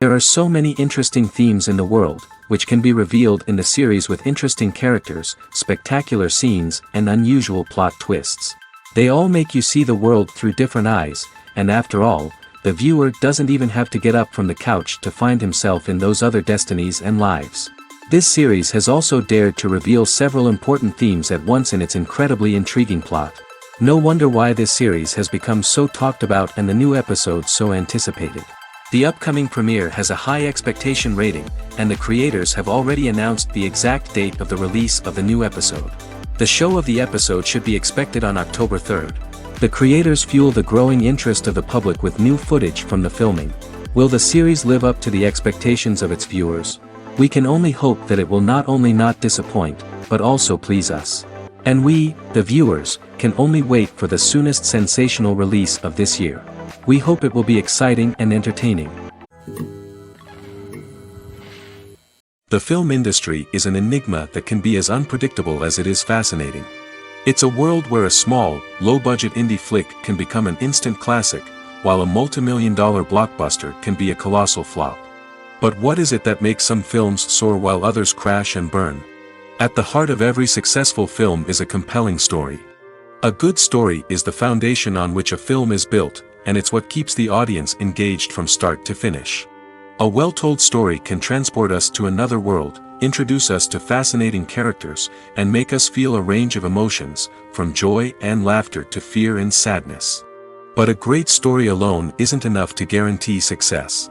There are so many interesting themes in the world, which can be revealed in the series with interesting characters, spectacular scenes, and unusual plot twists. They all make you see the world through different eyes, and after all, the viewer doesn't even have to get up from the couch to find himself in those other destinies and lives. This series has also dared to reveal several important themes at once in its incredibly intriguing plot. No wonder why this series has become so talked about and the new episodes so anticipated. The upcoming premiere has a high expectation rating, and the creators have already announced the exact date of the release of the new episode. The show of the episode should be expected on October 3rd. The creators fuel the growing interest of the public with new footage from the filming. Will the series live up to the expectations of its viewers? We can only hope that it will not only not disappoint, but also please us. And we, the viewers, can only wait for the soonest sensational release of this year. We hope it will be exciting and entertaining. The film industry is an enigma that can be as unpredictable as it is fascinating. It's a world where a small, low-budget indie flick can become an instant classic, while a multi-million-dollar blockbuster can be a colossal flop. But what is it that makes some films soar while others crash and burn? At the heart of every successful film is a compelling story. A good story is the foundation on which a film is built, and it's what keeps the audience engaged from start to finish. A well-told story can transport us to another world, introduce us to fascinating characters, and make us feel a range of emotions, from joy and laughter to fear and sadness. But a great story alone isn't enough to guarantee success.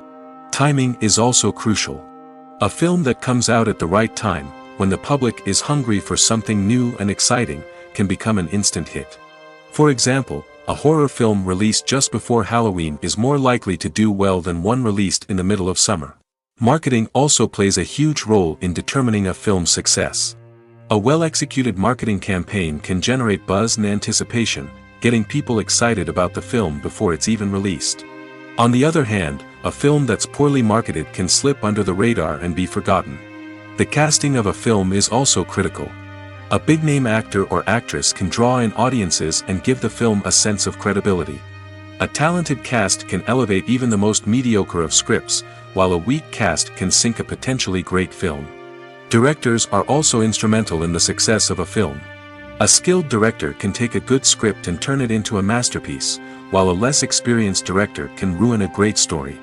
Timing is also crucial. A film that comes out at the right time, when the public is hungry for something new and exciting, can become an instant hit. For example, a horror film released just before Halloween is more likely to do well than one released in the middle of summer. Marketing also plays a huge role in determining a film's success. A well-executed marketing campaign can generate buzz and anticipation, getting people excited about the film before it's even released. On the other hand, a film that's poorly marketed can slip under the radar and be forgotten. The casting of a film is also critical. A big-name actor or actress can draw in audiences and give the film a sense of credibility. A talented cast can elevate even the most mediocre of scripts, while a weak cast can sink a potentially great film. Directors are also instrumental in the success of a film. A skilled director can take a good script and turn it into a masterpiece, while a less experienced director can ruin a great story.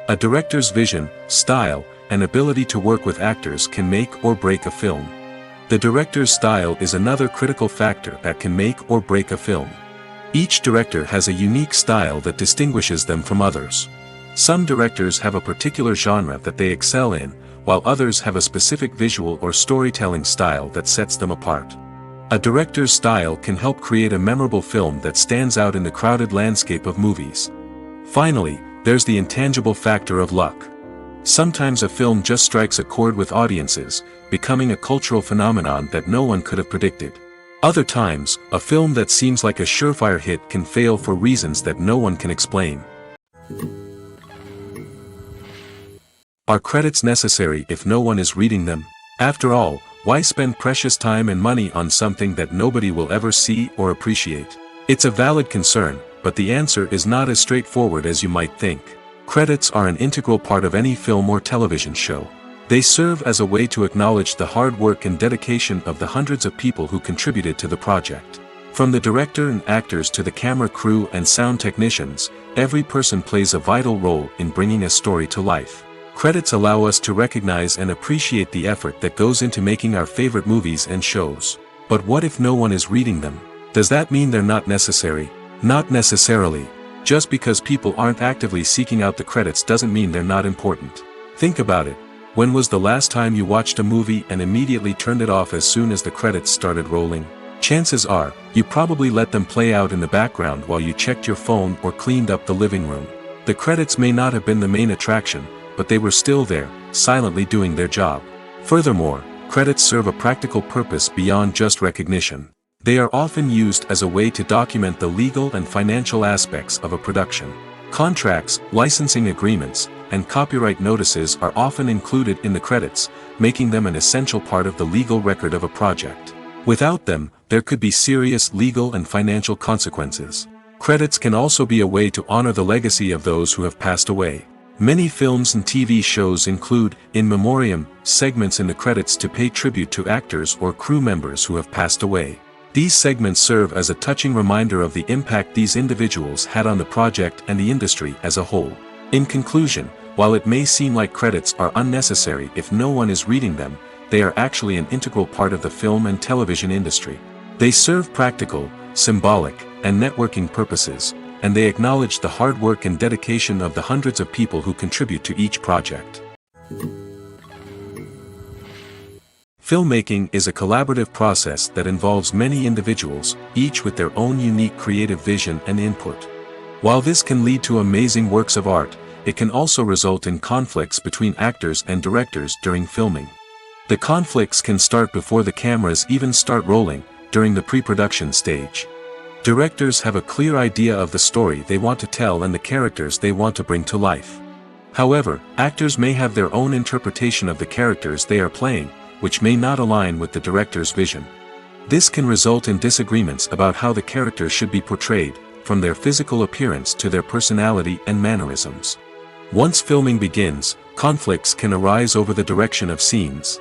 A director's vision, style, and ability to work with actors can make or break a film. The director's style is another critical factor that can make or break a film. Each director has a unique style that distinguishes them from others. Some directors have a particular genre that they excel in, while others have a specific visual or storytelling style that sets them apart. A director's style can help create a memorable film that stands out in the crowded landscape of movies. Finally, there's the intangible factor of luck. Sometimes a film just strikes a chord with audiences, becoming a cultural phenomenon that no one could have predicted. Other times, a film that seems like a surefire hit can fail for reasons that no one can explain. Are credits necessary if no one is reading them? After all, why spend precious time and money on something that nobody will ever see or appreciate? It's a valid concern, but the answer is not as straightforward as you might think. Credits are an integral part of any film or television show. They serve as a way to acknowledge the hard work and dedication of the hundreds of people who contributed to the project. From the director and actors to the camera crew and sound technicians, every person plays a vital role in bringing a story to life. Credits allow us to recognize and appreciate the effort that goes into making our favorite movies and shows. But what if no one is reading them? Does that mean they're not necessary? Not necessarily. Just because people aren't actively seeking out the credits doesn't mean they're not important. Think about it. When was the last time you watched a movie and immediately turned it off as soon as the credits started rolling? Chances are, you probably let them play out in the background while you checked your phone or cleaned up the living room. The credits may not have been the main attraction, but they were still there, silently doing their job. Furthermore, credits serve a practical purpose beyond just recognition. They are often used as a way to document the legal and financial aspects of a production. Contracts, licensing agreements, and copyright notices are often included in the credits, making them an essential part of the legal record of a project. Without them, there could be serious legal and financial consequences. Credits can also be a way to honor the legacy of those who have passed away. Many films and TV shows include, in memoriam, segments in the credits to pay tribute to actors or crew members who have passed away. These segments serve as a touching reminder of the impact these individuals had on the project and the industry as a whole. In conclusion, while it may seem like credits are unnecessary if no one is reading them, they are actually an integral part of the film and television industry. They serve practical, symbolic, and networking purposes, and they acknowledge the hard work and dedication of the hundreds of people who contribute to each project. Filmmaking is a collaborative process that involves many individuals, each with their own unique creative vision and input. While this can lead to amazing works of art, it can also result in conflicts between actors and directors during filming. The conflicts can start before the cameras even start rolling, during the pre-production stage. Directors have a clear idea of the story they want to tell and the characters they want to bring to life. However, actors may have their own interpretation of the characters they are playing, which may not align with the director's vision. This can result in disagreements about how the characters should be portrayed, from their physical appearance to their personality and mannerisms. Once filming begins, conflicts can arise over the direction of scenes.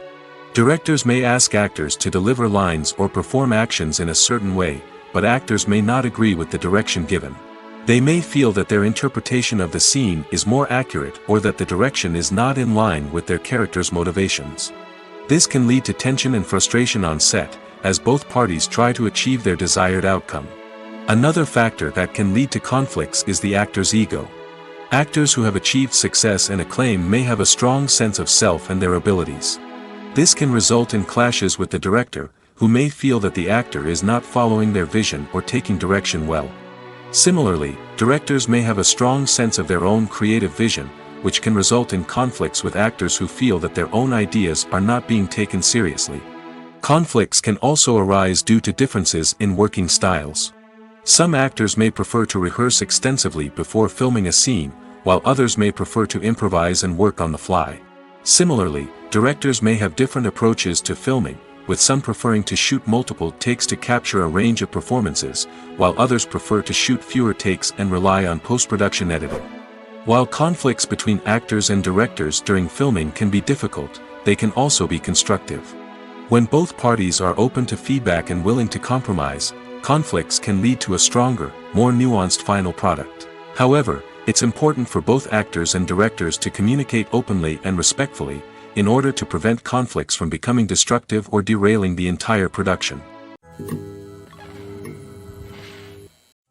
Directors may ask actors to deliver lines or perform actions in a certain way, but actors may not agree with the direction given. They may feel that their interpretation of the scene is more accurate or that the direction is not in line with their character's motivations. This can lead to tension and frustration on set, as both parties try to achieve their desired outcome. Another factor that can lead to conflicts is the actor's ego. Actors who have achieved success and acclaim may have a strong sense of self and their abilities. This can result in clashes with the director, who may feel that the actor is not following their vision or taking direction well. Similarly, directors may have a strong sense of their own creative vision, which can result in conflicts with actors who feel that their own ideas are not being taken seriously. Conflicts can also arise due to differences in working styles. Some actors may prefer to rehearse extensively before filming a scene, while others may prefer to improvise and work on the fly. Similarly, directors may have different approaches to filming, with some preferring to shoot multiple takes to capture a range of performances, while others prefer to shoot fewer takes and rely on post-production editing. While conflicts between actors and directors during filming can be difficult, they can also be constructive. When both parties are open to feedback and willing to compromise, conflicts can lead to a stronger, more nuanced final product. However, it's important for both actors and directors to communicate openly and respectfully, in order to prevent conflicts from becoming destructive or derailing the entire production.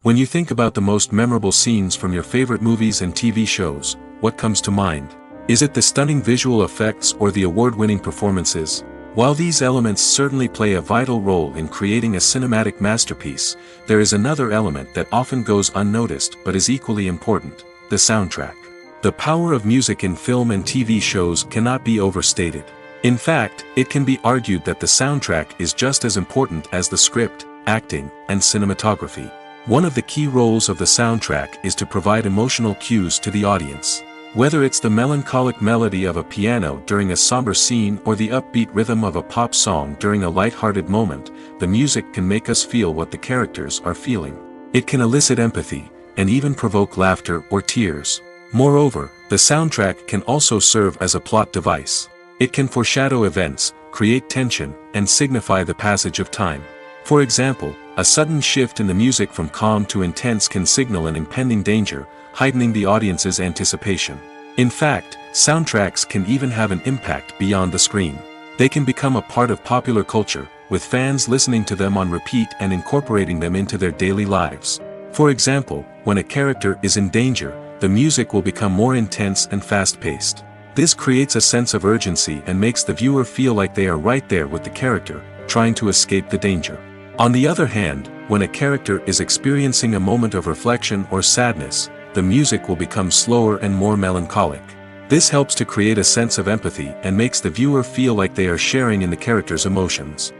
When you think about the most memorable scenes from your favorite movies and TV shows, what comes to mind? Is it the stunning visual effects or the award-winning performances? While these elements certainly play a vital role in creating a cinematic masterpiece, there is another element that often goes unnoticed but is equally important: the soundtrack. The power of music in film and TV shows cannot be overstated. In fact, it can be argued that the soundtrack is just as important as the script, acting, and cinematography. One of the key roles of the soundtrack is to provide emotional cues to the audience. Whether it's the melancholic melody of a piano during a somber scene or the upbeat rhythm of a pop song during a light-hearted moment, the music can make us feel what the characters are feeling. It can elicit empathy, and even provoke laughter or tears. Moreover, the soundtrack can also serve as a plot device. It can foreshadow events, create tension, and signify the passage of time. For example, a sudden shift in the music from calm to intense can signal an impending danger, heightening the audience's anticipation. In fact, soundtracks can even have an impact beyond the screen. They can become a part of popular culture, with fans listening to them on repeat and incorporating them into their daily lives. For example, when a character is in danger, the music will become more intense and fast-paced. This creates a sense of urgency and makes the viewer feel like they are right there with the character, trying to escape the danger. On the other hand, when a character is experiencing a moment of reflection or sadness, the music will become slower and more melancholic. This helps to create a sense of empathy and makes the viewer feel like they are sharing in the character's emotions.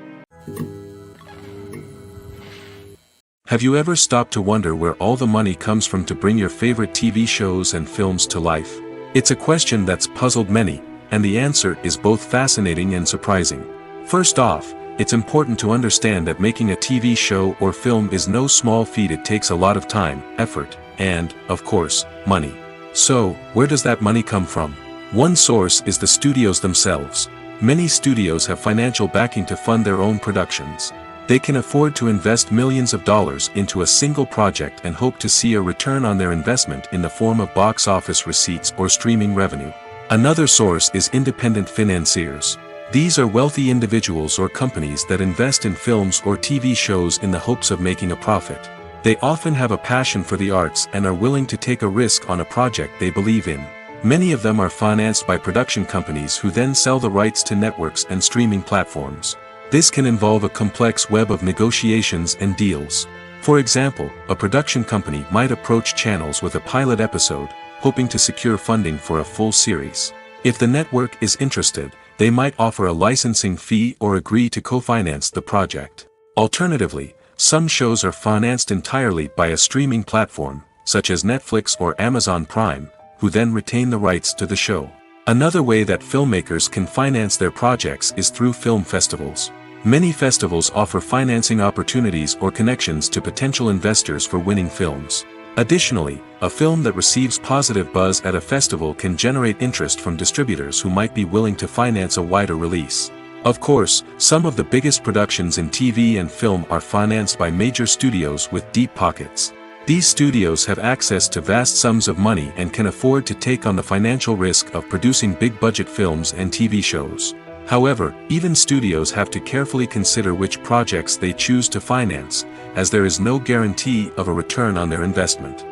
Have you ever stopped to wonder where all the money comes from to bring your favorite TV shows and films to life? It's a question that's puzzled many, and the answer is both fascinating and surprising. First off, it's important to understand that making a TV show or film is no small feat. It takes a lot of time, effort, and, of course, money. So, where does that money come from? One source is the studios themselves. Many studios have financial backing to fund their own productions. They can afford to invest millions of dollars into a single project and hope to see a return on their investment in the form of box office receipts or streaming revenue. Another source is independent financiers. These are wealthy individuals or companies that invest in films or TV shows in the hopes of making a profit. They often have a passion for the arts and are willing to take a risk on a project they believe in. Many of them are financed by production companies who then sell the rights to networks and streaming platforms. This can involve a complex web of negotiations and deals. For example, a production company might approach channels with a pilot episode, hoping to secure funding for a full series. If the network is interested, they might offer a licensing fee or agree to co-finance the project. Alternatively, some shows are financed entirely by a streaming platform, such as Netflix or Amazon Prime, who then retain the rights to the show. Another way that filmmakers can finance their projects is through film festivals. Many festivals offer financing opportunities or connections to potential investors for winning films. Additionally, a film that receives positive buzz at a festival can generate interest from distributors who might be willing to finance a wider release. Of course, some of the biggest productions in TV and film are financed by major studios with deep pockets. These studios have access to vast sums of money and can afford to take on the financial risk of producing big-budget films and TV shows. However, even studios have to carefully consider which projects they choose to finance, as there is no guarantee of a return on their investment.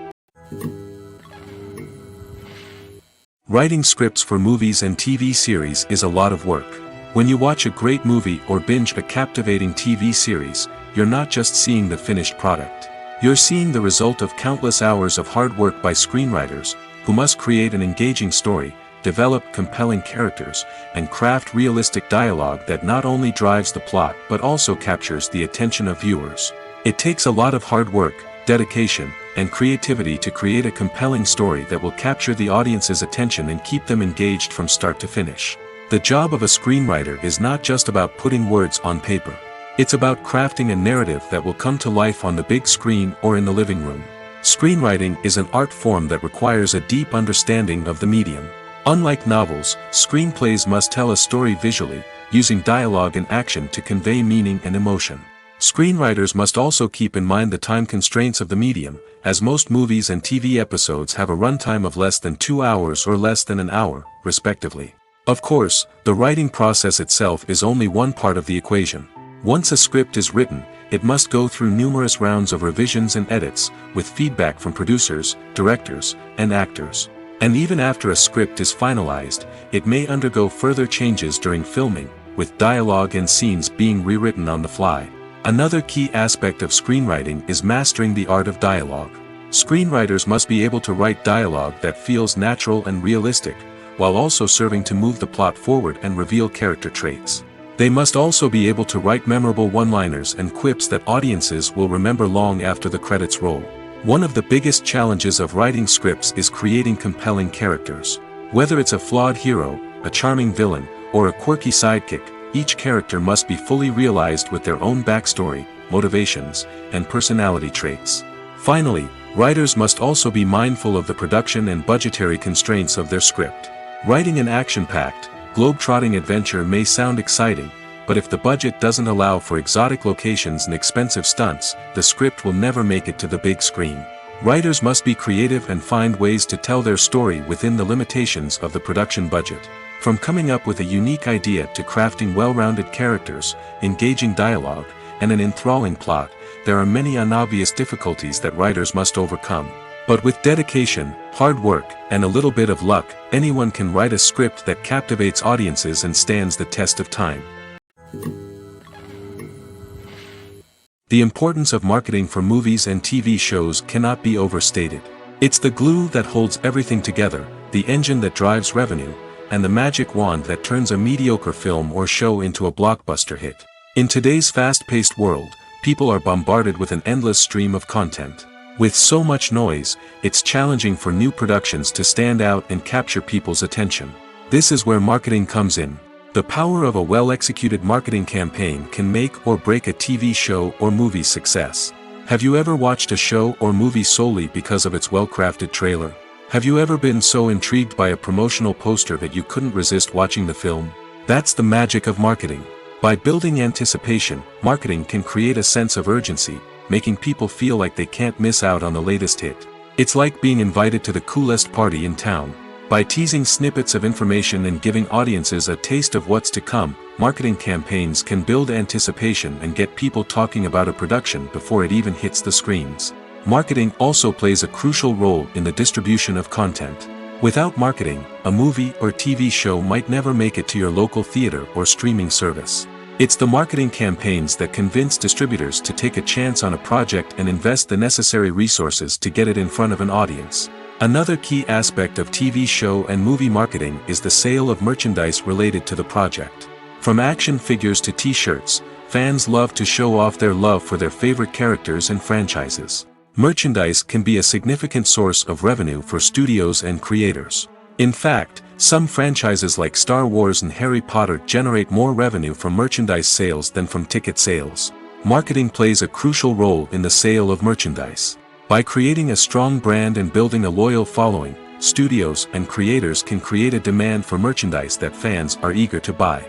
Writing scripts for movies and TV series is a lot of work. When you watch a great movie or binge a captivating TV series, you're not just seeing the finished product. You're seeing the result of countless hours of hard work by screenwriters, who must create an engaging story, develop compelling characters, and craft realistic dialogue that not only drives the plot but also captures the attention of viewers. It takes a lot of hard work, dedication, and creativity to create a compelling story that will capture the audience's attention and keep them engaged from start to finish. The job of a screenwriter is not just about putting words on paper. It's about crafting a narrative that will come to life on the big screen or in the living room. Screenwriting is an art form that requires a deep understanding of the medium. Unlike novels, screenplays must tell a story visually, using dialogue and action to convey meaning and emotion. Screenwriters must also keep in mind the time constraints of the medium, as most movies and TV episodes have a runtime of less than 2 hours or less than an hour, respectively. Of course, the writing process itself is only one part of the equation. Once a script is written, it must go through numerous rounds of revisions and edits, with feedback from producers, directors, and actors. And even after a script is finalized, it may undergo further changes during filming, with dialogue and scenes being rewritten on the fly. Another key aspect of screenwriting is mastering the art of dialogue. Screenwriters must be able to write dialogue that feels natural and realistic, while also serving to move the plot forward and reveal character traits. They must also be able to write memorable one-liners and quips that audiences will remember long after the credits roll. One of the biggest challenges of writing scripts is creating compelling characters. Whether it's a flawed hero, a charming villain, or a quirky sidekick, each character must be fully realized with their own backstory, motivations, and personality traits. Finally, writers must also be mindful of the production and budgetary constraints of their script. Writing an action-packed, globe-trotting adventure may sound exciting, but if the budget doesn't allow for exotic locations and expensive stunts, the script will never make it to the big screen. Writers must be creative and find ways to tell their story within the limitations of the production budget. From coming up with a unique idea to crafting well-rounded characters, engaging dialogue, and an enthralling plot, there are many unobvious difficulties that writers must overcome. But with dedication, hard work, and a little bit of luck, anyone can write a script that captivates audiences and stands the test of time. The importance of marketing for movies and TV shows cannot be overstated. It's the glue that holds everything together, the engine that drives revenue, and the magic wand that turns a mediocre film or show into a blockbuster hit. In today's fast-paced world, people are bombarded with an endless stream of content. With so much noise, it's challenging for new productions to stand out and capture people's attention. This is where marketing comes in. The power of a well-executed marketing campaign can make or break a TV show or movie's success. Have you ever watched a show or movie solely because of its well-crafted trailer? Have you ever been so intrigued by a promotional poster that you couldn't resist watching the film? That's the magic of marketing. By building anticipation, marketing can create a sense of urgency, making people feel like they can't miss out on the latest hit. It's like being invited to the coolest party in town. By teasing snippets of information and giving audiences a taste of what's to come, marketing campaigns can build anticipation and get people talking about a production before it even hits the screens. Marketing also plays a crucial role in the distribution of content. Without marketing, a movie or TV show might never make it to your local theater or streaming service. It's the marketing campaigns that convince distributors to take a chance on a project and invest the necessary resources to get it in front of an audience. Another key aspect of TV show and movie marketing is the sale of merchandise related to the project. From action figures to t-shirts, fans love to show off their love for their favorite characters and franchises. Merchandise can be a significant source of revenue for studios and creators. In fact, some franchises like Star Wars and Harry Potter generate more revenue from merchandise sales than from ticket sales. Marketing plays a crucial role in the sale of merchandise. By creating a strong brand and building a loyal following, studios and creators can create a demand for merchandise that fans are eager to buy.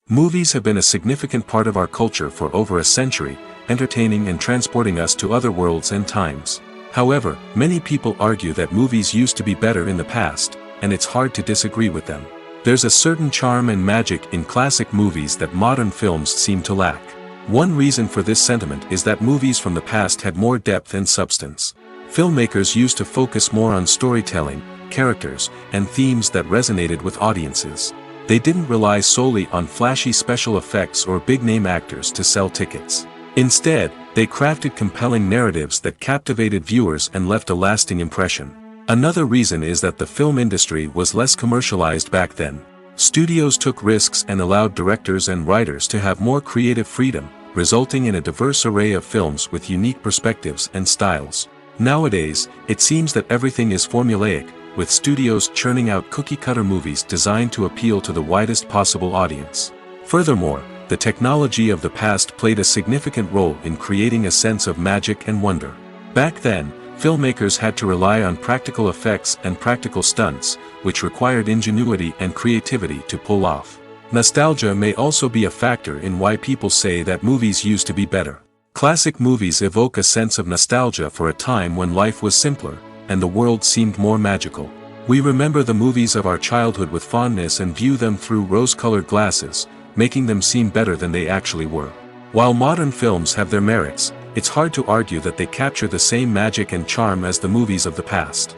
Movies have been a significant part of our culture for over a century, entertaining and transporting us to other worlds and times. However, many people argue that movies used to be better in the past, and it's hard to disagree with them. There's a certain charm and magic in classic movies that modern films seem to lack. One reason for this sentiment is that movies from the past had more depth and substance. Filmmakers used to focus more on storytelling, characters, and themes that resonated with audiences. They didn't rely solely on flashy special effects or big-name actors to sell tickets. Instead, they crafted compelling narratives that captivated viewers and left a lasting impression. Another reason is that the film industry was less commercialized back then. Studios took risks and allowed directors and writers to have more creative freedom, resulting in a diverse array of films with unique perspectives and styles. Nowadays, it seems that everything is formulaic, with studios churning out cookie-cutter movies designed to appeal to the widest possible audience. Furthermore, the technology of the past played a significant role in creating a sense of magic and wonder. Back then, filmmakers had to rely on practical effects and practical stunts, which required ingenuity and creativity to pull off. Nostalgia may also be a factor in why people say that movies used to be better. Classic movies evoke a sense of nostalgia for a time when life was simpler, and the world seemed more magical. We remember the movies of our childhood with fondness and view them through rose-colored glasses, making them seem better than they actually were. While modern films have their merits, it's hard to argue that they capture the same magic and charm as the movies of the past.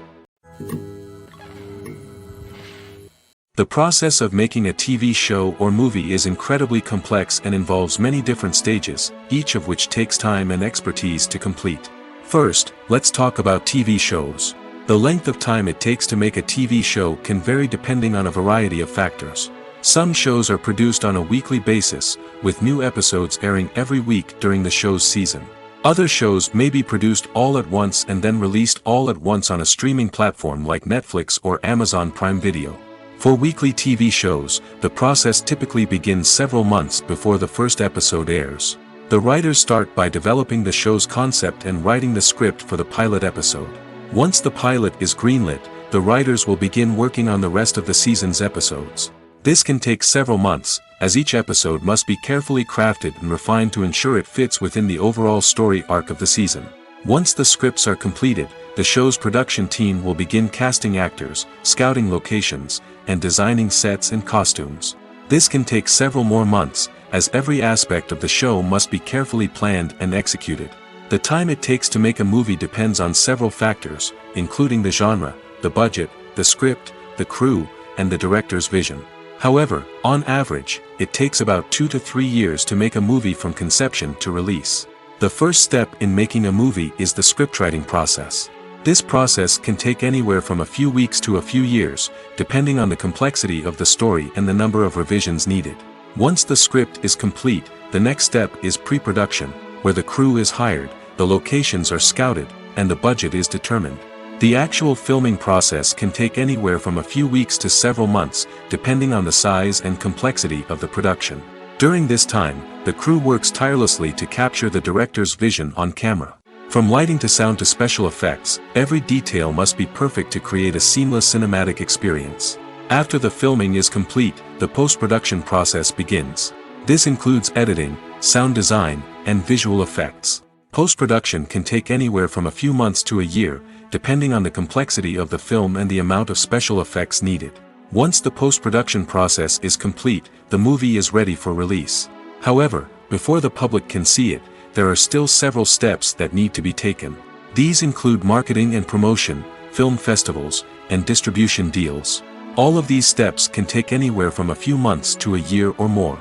The process of making a TV show or movie is incredibly complex and involves many different stages, each of which takes time and expertise to complete. First, let's talk about TV shows. The length of time it takes to make a TV show can vary depending on a variety of factors. Some shows are produced on a weekly basis, with new episodes airing every week during the show's season. Other shows may be produced all at once and then released all at once on a streaming platform like Netflix or Amazon Prime Video. For weekly TV shows, the process typically begins several months before the first episode airs. The writers start by developing the show's concept and writing the script for the pilot episode. Once the pilot is greenlit, the writers will begin working on the rest of the season's episodes. This can take several months, as each episode must be carefully crafted and refined to ensure it fits within the overall story arc of the season. Once the scripts are completed, the show's production team will begin casting actors, scouting locations, and designing sets and costumes. This can take several more months, as every aspect of the show must be carefully planned and executed. The time it takes to make a movie depends on several factors, including the genre, the budget, the script, the crew, and the director's vision. However, on average, it takes about 2 to 3 years to make a movie from conception to release. The first step in making a movie is the scriptwriting process. This process can take anywhere from a few weeks to a few years, depending on the complexity of the story and the number of revisions needed. Once the script is complete, the next step is pre-production, where the crew is hired, the locations are scouted, and the budget is determined. The actual filming process can take anywhere from a few weeks to several months, depending on the size and complexity of the production. During this time, the crew works tirelessly to capture the director's vision on camera. From lighting to sound to special effects, every detail must be perfect to create a seamless cinematic experience. After the filming is complete, the post-production process begins. This includes editing, sound design, and visual effects. Post-production can take anywhere from a few months to a year, depending on the complexity of the film and the amount of special effects needed. Once the post-production process is complete, the movie is ready for release. However, before the public can see it, there are still several steps that need to be taken. These include marketing and promotion, film festivals, and distribution deals. All of these steps can take anywhere from a few months to a year or more.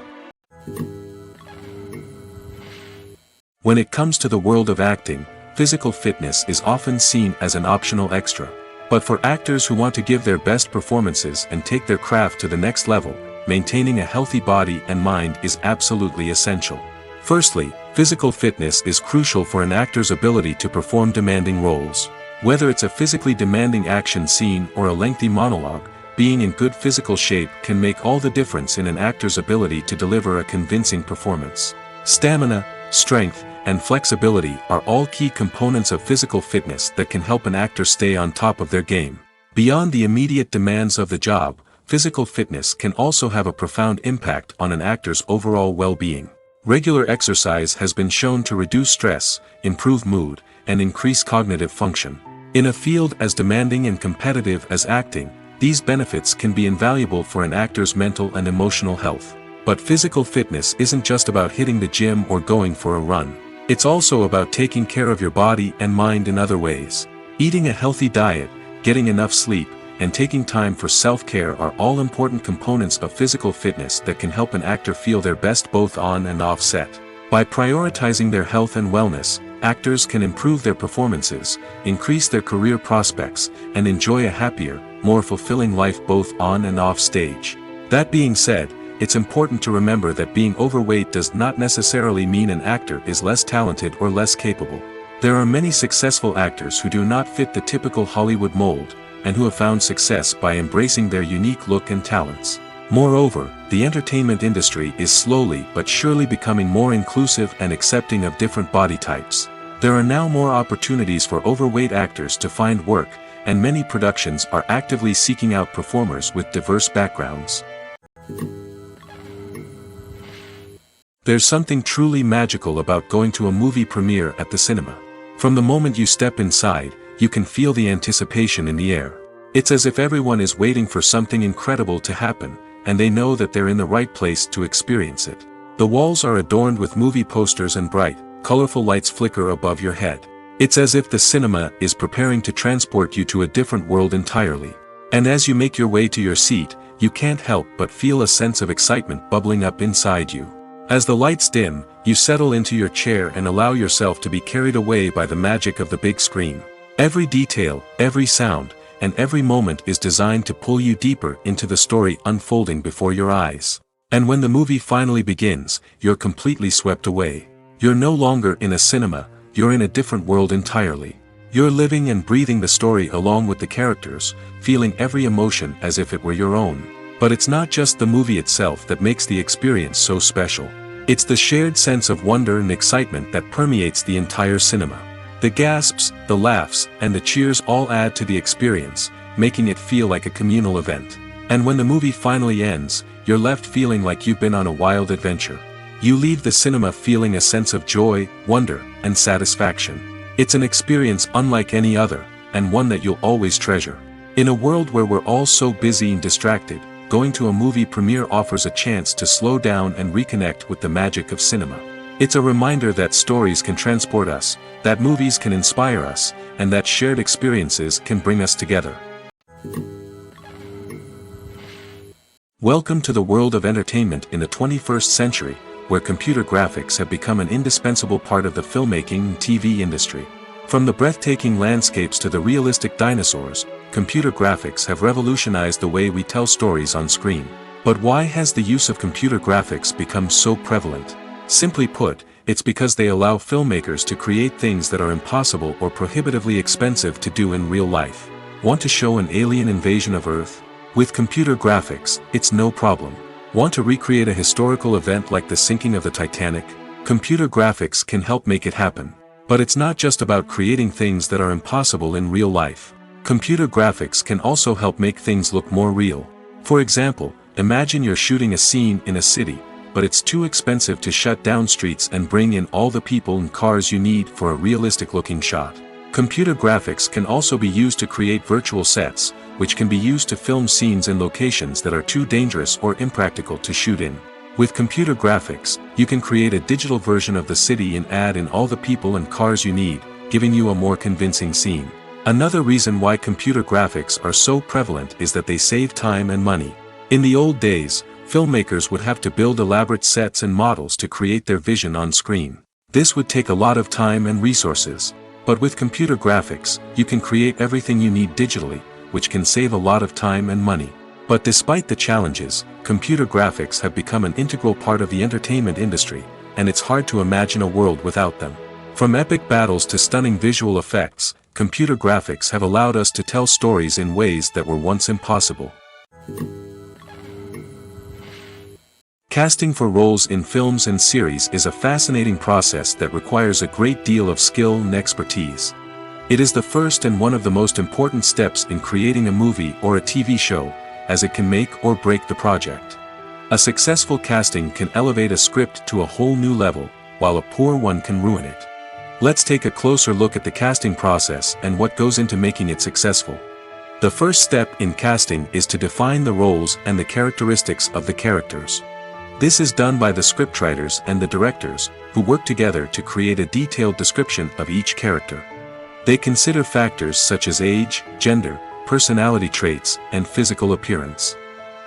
When it comes to the world of acting, physical fitness is often seen as an optional extra. But for actors who want to give their best performances and take their craft to the next level, maintaining a healthy body and mind is absolutely essential. Firstly, physical fitness is crucial for an actor's ability to perform demanding roles. Whether it's a physically demanding action scene or a lengthy monologue, being in good physical shape can make all the difference in an actor's ability to deliver a convincing performance. Stamina, strength, and flexibility are all key components of physical fitness that can help an actor stay on top of their game. Beyond the immediate demands of the job, physical fitness can also have a profound impact on an actor's overall well-being. Regular exercise has been shown to reduce stress, improve mood, and increase cognitive function. In a field as demanding and competitive as acting, these benefits can be invaluable for an actor's mental and emotional health. But physical fitness isn't just about hitting the gym or going for a run. It's also about taking care of your body and mind in other ways. Eating a healthy diet, getting enough sleep, and taking time for self-care are all important components of physical fitness that can help an actor feel their best both on and off set. By prioritizing their health and wellness, actors can improve their performances, increase their career prospects, and enjoy a happier, more fulfilling life both on and off stage. That being said, it's important to remember that being overweight does not necessarily mean an actor is less talented or less capable. There are many successful actors who do not fit the typical Hollywood mold, and who have found success by embracing their unique look and talents. Moreover, the entertainment industry is slowly but surely becoming more inclusive and accepting of different body types. There are now more opportunities for overweight actors to find work, and many productions are actively seeking out performers with diverse backgrounds. There's something truly magical about going to a movie premiere at the cinema. From the moment you step inside, you can feel the anticipation in the air. It's as if everyone is waiting for something incredible to happen, and they know that they're in the right place to experience it. The walls are adorned with movie posters and bright, colorful lights flicker above your head. It's as if the cinema is preparing to transport you to a different world entirely. And as you make your way to your seat, you can't help but feel a sense of excitement bubbling up inside you. As the lights dim, you settle into your chair and allow yourself to be carried away by the magic of the big screen. Every detail, every sound, and every moment is designed to pull you deeper into the story unfolding before your eyes. And when the movie finally begins, you're completely swept away. You're no longer in a cinema, you're in a different world entirely. You're living and breathing the story along with the characters, feeling every emotion as if it were your own. But it's not just the movie itself that makes the experience so special. It's the shared sense of wonder and excitement that permeates the entire cinema. The gasps, the laughs, and the cheers all add to the experience, making it feel like a communal event. And when the movie finally ends, you're left feeling like you've been on a wild adventure. You leave the cinema feeling a sense of joy, wonder, and satisfaction. It's an experience unlike any other, and one that you'll always treasure. In a world where we're all so busy and distracted, going to a movie premiere offers a chance to slow down and reconnect with the magic of cinema. It's a reminder that stories can transport us, that movies can inspire us, and that shared experiences can bring us together. Welcome to the world of entertainment in the 21st century, where computer graphics have become an indispensable part of the filmmaking and TV industry. From the breathtaking landscapes to the realistic dinosaurs, computer graphics have revolutionized the way we tell stories on screen. But why has the use of computer graphics become so prevalent? Simply put, it's because they allow filmmakers to create things that are impossible or prohibitively expensive to do in real life. Want to show an alien invasion of Earth? With computer graphics, it's no problem. Want to recreate a historical event like the sinking of the Titanic? Computer graphics can help make it happen. But it's not just about creating things that are impossible in real life. Computer graphics can also help make things look more real. For example, imagine you're shooting a scene in a city, but it's too expensive to shut down streets and bring in all the people and cars you need for a realistic-looking shot. Computer graphics can also be used to create virtual sets, which can be used to film scenes in locations that are too dangerous or impractical to shoot in. With computer graphics, you can create a digital version of the city and add in all the people and cars you need, giving you a more convincing scene. Another reason why computer graphics are so prevalent is that they save time and money. In the old days, filmmakers would have to build elaborate sets and models to create their vision on screen. This would take a lot of time and resources. But with computer graphics, you can create everything you need digitally, which can save a lot of time and money. But despite the challenges, computer graphics have become an integral part of the entertainment industry, and it's hard to imagine a world without them. From epic battles to stunning visual effects, computer graphics have allowed us to tell stories in ways that were once impossible. Casting for roles in films and series is a fascinating process that requires a great deal of skill and expertise. It is the first and one of the most important steps in creating a movie or a TV show, as it can make or break the project. A successful casting can elevate a script to a whole new level, while a poor one can ruin it. Let's take a closer look at the casting process and what goes into making it successful. The first step in casting is to define the roles and the characteristics of the characters. This is done by the scriptwriters and the directors, who work together to create a detailed description of each character. They consider factors such as age, gender, personality traits, and physical appearance.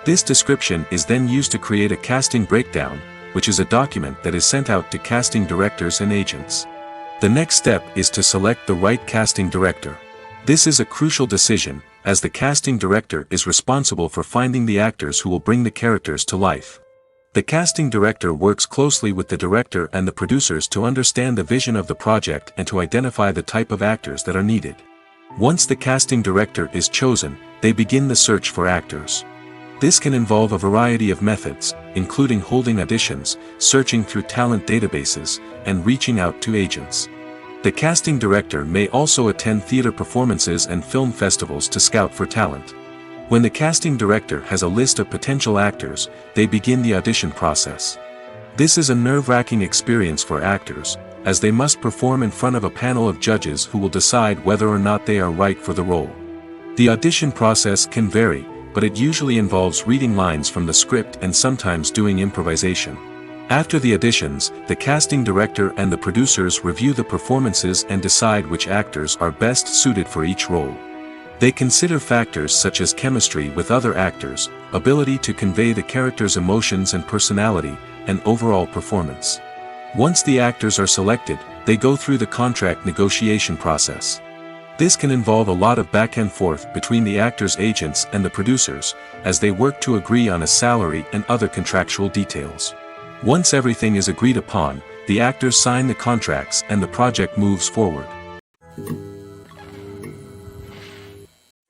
This description is then used to create a casting breakdown, which is a document that is sent out to casting directors and agents. The next step is to select the right casting director. This is a crucial decision, as the casting director is responsible for finding the actors who will bring the characters to life. The casting director works closely with the director and the producers to understand the vision of the project and to identify the type of actors that are needed. Once the casting director is chosen, they begin the search for actors. This can involve a variety of methods, including holding auditions, searching through talent databases, and reaching out to agents. The casting director may also attend theater performances and film festivals to scout for talent. When the casting director has a list of potential actors, they begin the audition process. This is a nerve-wracking experience for actors, as they must perform in front of a panel of judges who will decide whether or not they are right for the role. The audition process can vary, but it usually involves reading lines from the script and sometimes doing improvisation. After the auditions, the casting director and the producers review the performances and decide which actors are best suited for each role. They consider factors such as chemistry with other actors, ability to convey the character's emotions and personality, and overall performance. Once the actors are selected, they go through the contract negotiation process. This can involve a lot of back and forth between the actors' agents and the producers, as they work to agree on a salary and other contractual details. Once everything is agreed upon, the actors sign the contracts and the project moves forward.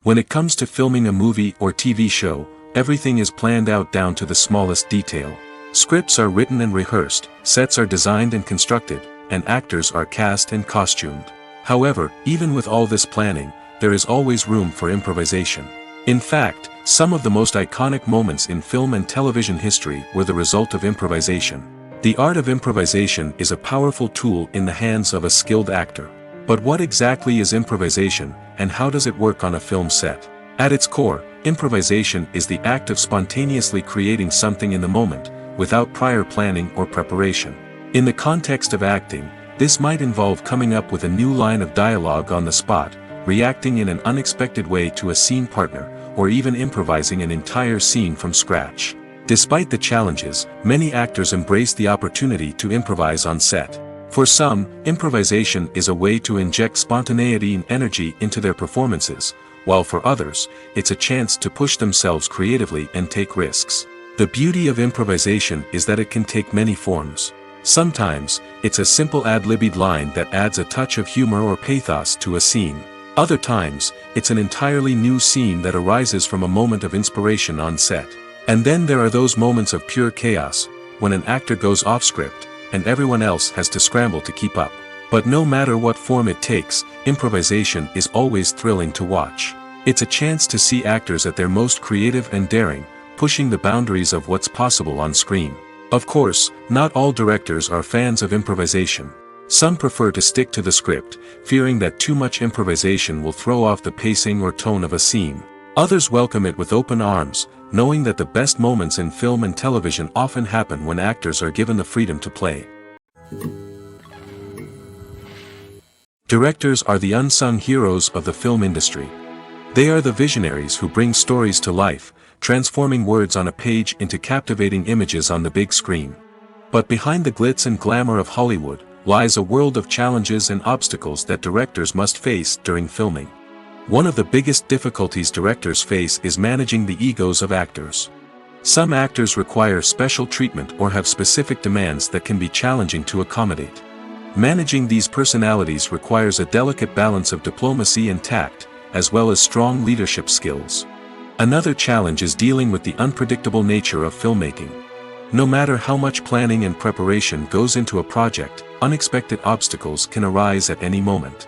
When it comes to filming a movie or TV show, everything is planned out down to the smallest detail. Scripts are written and rehearsed, sets are designed and constructed, and actors are cast and costumed. However, even with all this planning, there is always room for improvisation. In fact, some of the most iconic moments in film and television history were the result of improvisation. The art of improvisation is a powerful tool in the hands of a skilled actor. But what exactly is improvisation, and how does it work on a film set? At its core, improvisation is the act of spontaneously creating something in the moment, without prior planning or preparation. In the context of acting, this might involve coming up with a new line of dialogue on the spot, reacting in an unexpected way to a scene partner, or even improvising an entire scene from scratch. Despite the challenges, many actors embrace the opportunity to improvise on set. For some, improvisation is a way to inject spontaneity and energy into their performances, while for others, it's a chance to push themselves creatively and take risks. The beauty of improvisation is that it can take many forms. Sometimes, it's a simple ad-libbed line that adds a touch of humor or pathos to a scene. Other times, it's an entirely new scene that arises from a moment of inspiration on set. And then there are those moments of pure chaos, when an actor goes off script, and everyone else has to scramble to keep up. But no matter what form it takes, improvisation is always thrilling to watch. It's a chance to see actors at their most creative and daring, pushing the boundaries of what's possible on screen. Of course, not all directors are fans of improvisation. Some prefer to stick to the script, fearing that too much improvisation will throw off the pacing or tone of a scene. Others welcome it with open arms, knowing that the best moments in film and television often happen when actors are given the freedom to play. Directors are the unsung heroes of the film industry. They are the visionaries who bring stories to life, transforming words on a page into captivating images on the big screen. But behind the glitz and glamour of Hollywood lies a world of challenges and obstacles that directors must face during filming. One of the biggest difficulties directors face is managing the egos of actors. Some actors require special treatment or have specific demands that can be challenging to accommodate. Managing these personalities requires a delicate balance of diplomacy and tact, as well as strong leadership skills. Another challenge is dealing with the unpredictable nature of filmmaking. No matter how much planning and preparation goes into a project, unexpected obstacles can arise at any moment.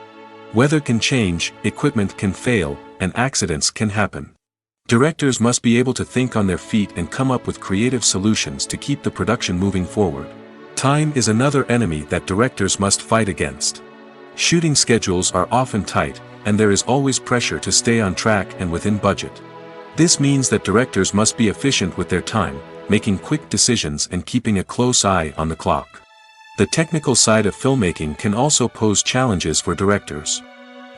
Weather can change, equipment can fail, and accidents can happen. Directors must be able to think on their feet and come up with creative solutions to keep the production moving forward. Time is another enemy that directors must fight against. Shooting schedules are often tight, and there is always pressure to stay on track and within budget. This means that directors must be efficient with their time, making quick decisions and keeping a close eye on the clock. The technical side of filmmaking can also pose challenges for directors.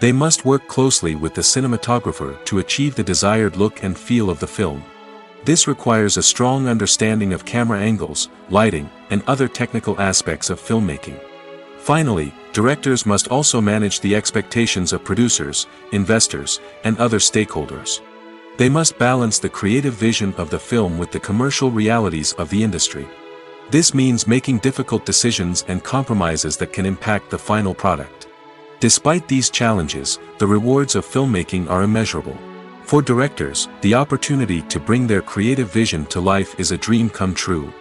They must work closely with the cinematographer to achieve the desired look and feel of the film. This requires a strong understanding of camera angles, lighting, and other technical aspects of filmmaking. Finally, directors must also manage the expectations of producers, investors, and other stakeholders. They must balance the creative vision of the film with the commercial realities of the industry. This means making difficult decisions and compromises that can impact the final product. Despite these challenges, the rewards of filmmaking are immeasurable. For directors, the opportunity to bring their creative vision to life is a dream come true.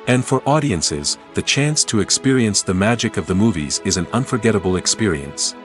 And for audiences, the chance to experience the magic of the movies is an unforgettable experience.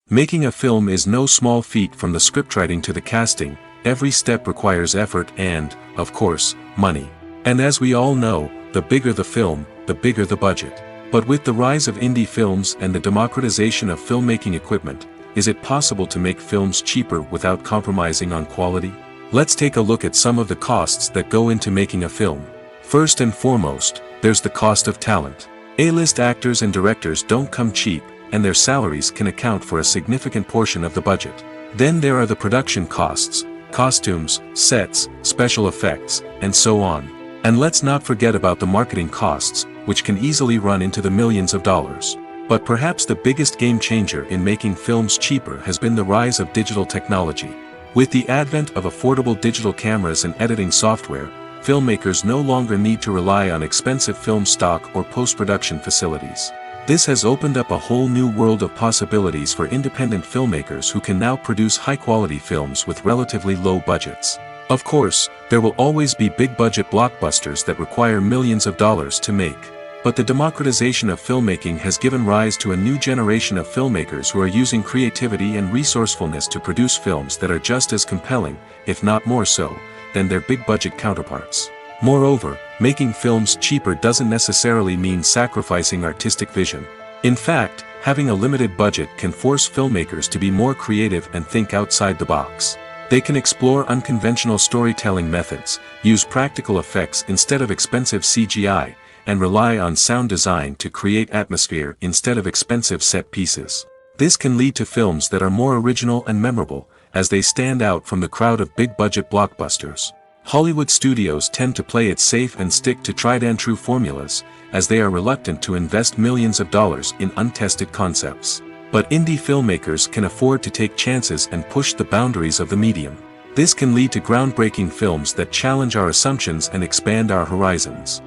Making a film is no small feat. From the scriptwriting to the casting, every step requires effort and, of course, money. And as we all know, the bigger the film, the bigger the budget. But with the rise of indie films and the democratization of filmmaking equipment, is it possible to make films cheaper without compromising on quality? Let's take a look at some of the costs that go into making a film. First and foremost, there's the cost of talent. A-list actors and directors don't come cheap, and their salaries can account for a significant portion of the budget. Then there are the production costs, costumes, sets, special effects, and so on. And let's not forget about the marketing costs, which can easily run into the millions of dollars. But perhaps the biggest game changer in making films cheaper has been the rise of digital technology. With the advent of affordable digital cameras and editing software, filmmakers no longer need to rely on expensive film stock or post-production facilities. This has opened up a whole new world of possibilities for independent filmmakers who can now produce high-quality films with relatively low budgets. Of course, there will always be big-budget blockbusters that require millions of dollars to make. But the democratization of filmmaking has given rise to a new generation of filmmakers who are using creativity and resourcefulness to produce films that are just as compelling, if not more so, than their big-budget counterparts. Moreover, making films cheaper doesn't necessarily mean sacrificing artistic vision. In fact, having a limited budget can force filmmakers to be more creative and think outside the box. They can explore unconventional storytelling methods, use practical effects instead of expensive CGI, and rely on sound design to create atmosphere instead of expensive set pieces. This can lead to films that are more original and memorable, as they stand out from the crowd of big-budget blockbusters. Hollywood studios tend to play it safe and stick to tried-and-true formulas, as they are reluctant to invest millions of dollars in untested concepts. But indie filmmakers can afford to take chances and push the boundaries of the medium. This can lead to groundbreaking films that challenge our assumptions and expand our horizons.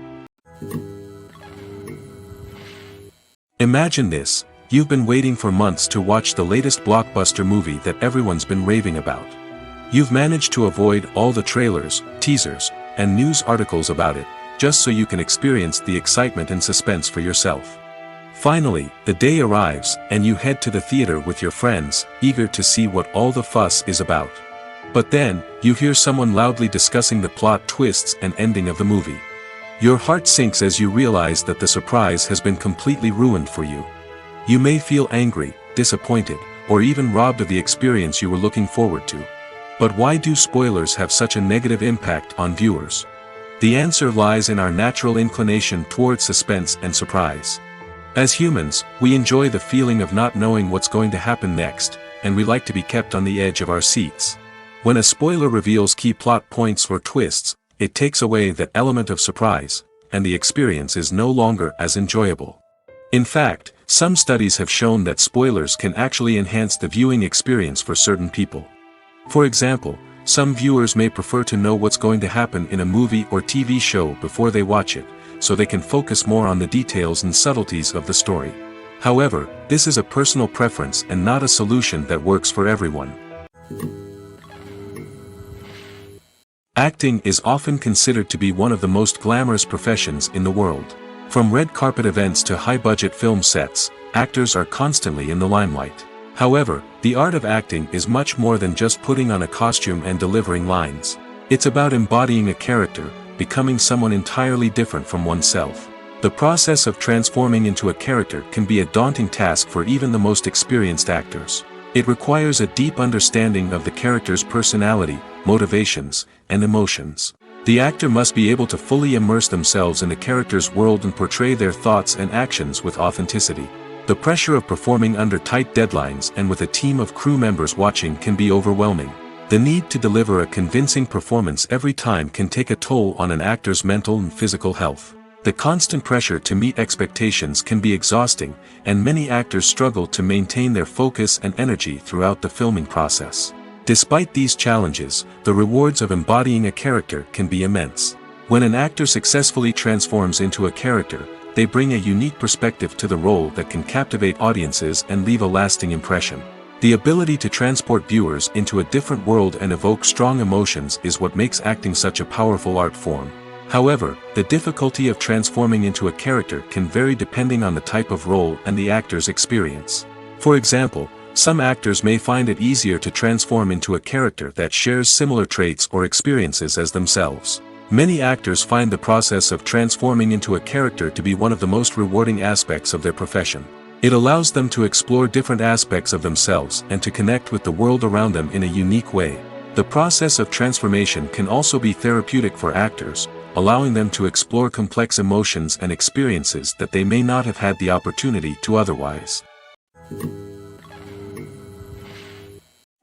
Imagine this: you've been waiting for months to watch the latest blockbuster movie that everyone's been raving about. You've managed to avoid all the trailers, teasers, and news articles about it, just so you can experience the excitement and suspense for yourself. Finally, the day arrives, and you head to the theater with your friends, eager to see what all the fuss is about. But then, you hear someone loudly discussing the plot twists and ending of the movie. Your heart sinks as you realize that the surprise has been completely ruined for you. You may feel angry, disappointed, or even robbed of the experience you were looking forward to. But why do spoilers have such a negative impact on viewers? The answer lies in our natural inclination towards suspense and surprise. As humans, we enjoy the feeling of not knowing what's going to happen next, and we like to be kept on the edge of our seats. When a spoiler reveals key plot points or twists, it takes away that element of surprise, and the experience is no longer as enjoyable. In fact, some studies have shown that spoilers can actually enhance the viewing experience for certain people. For example, some viewers may prefer to know what's going to happen in a movie or TV show before they watch it, so they can focus more on the details and subtleties of the story. However, this is a personal preference and not a solution that works for everyone. Acting is often considered to be one of the most glamorous professions in the world. From red carpet events to high-budget film sets, actors are constantly in the limelight. However, the art of acting is much more than just putting on a costume and delivering lines. It's about embodying a character, becoming someone entirely different from oneself. The process of transforming into a character can be a daunting task for even the most experienced actors. It requires a deep understanding of the character's personality, motivations, and emotions. The actor must be able to fully immerse themselves in the character's world and portray their thoughts and actions with authenticity. The pressure of performing under tight deadlines and with a team of crew members watching can be overwhelming. The need to deliver a convincing performance every time can take a toll on an actor's mental and physical health. The constant pressure to meet expectations can be exhausting, and many actors struggle to maintain their focus and energy throughout the filming process. Despite these challenges, the rewards of embodying a character can be immense. When an actor successfully transforms into a character, they bring a unique perspective to the role that can captivate audiences and leave a lasting impression. The ability to transport viewers into a different world and evoke strong emotions is what makes acting such a powerful art form. However, the difficulty of transforming into a character can vary depending on the type of role and the actor's experience. For example, some actors may find it easier to transform into a character that shares similar traits or experiences as themselves. Many actors find the process of transforming into a character to be one of the most rewarding aspects of their profession. It allows them to explore different aspects of themselves and to connect with the world around them in a unique way. The process of transformation can also be therapeutic for actors, allowing them to explore complex emotions and experiences that they may not have had the opportunity to otherwise.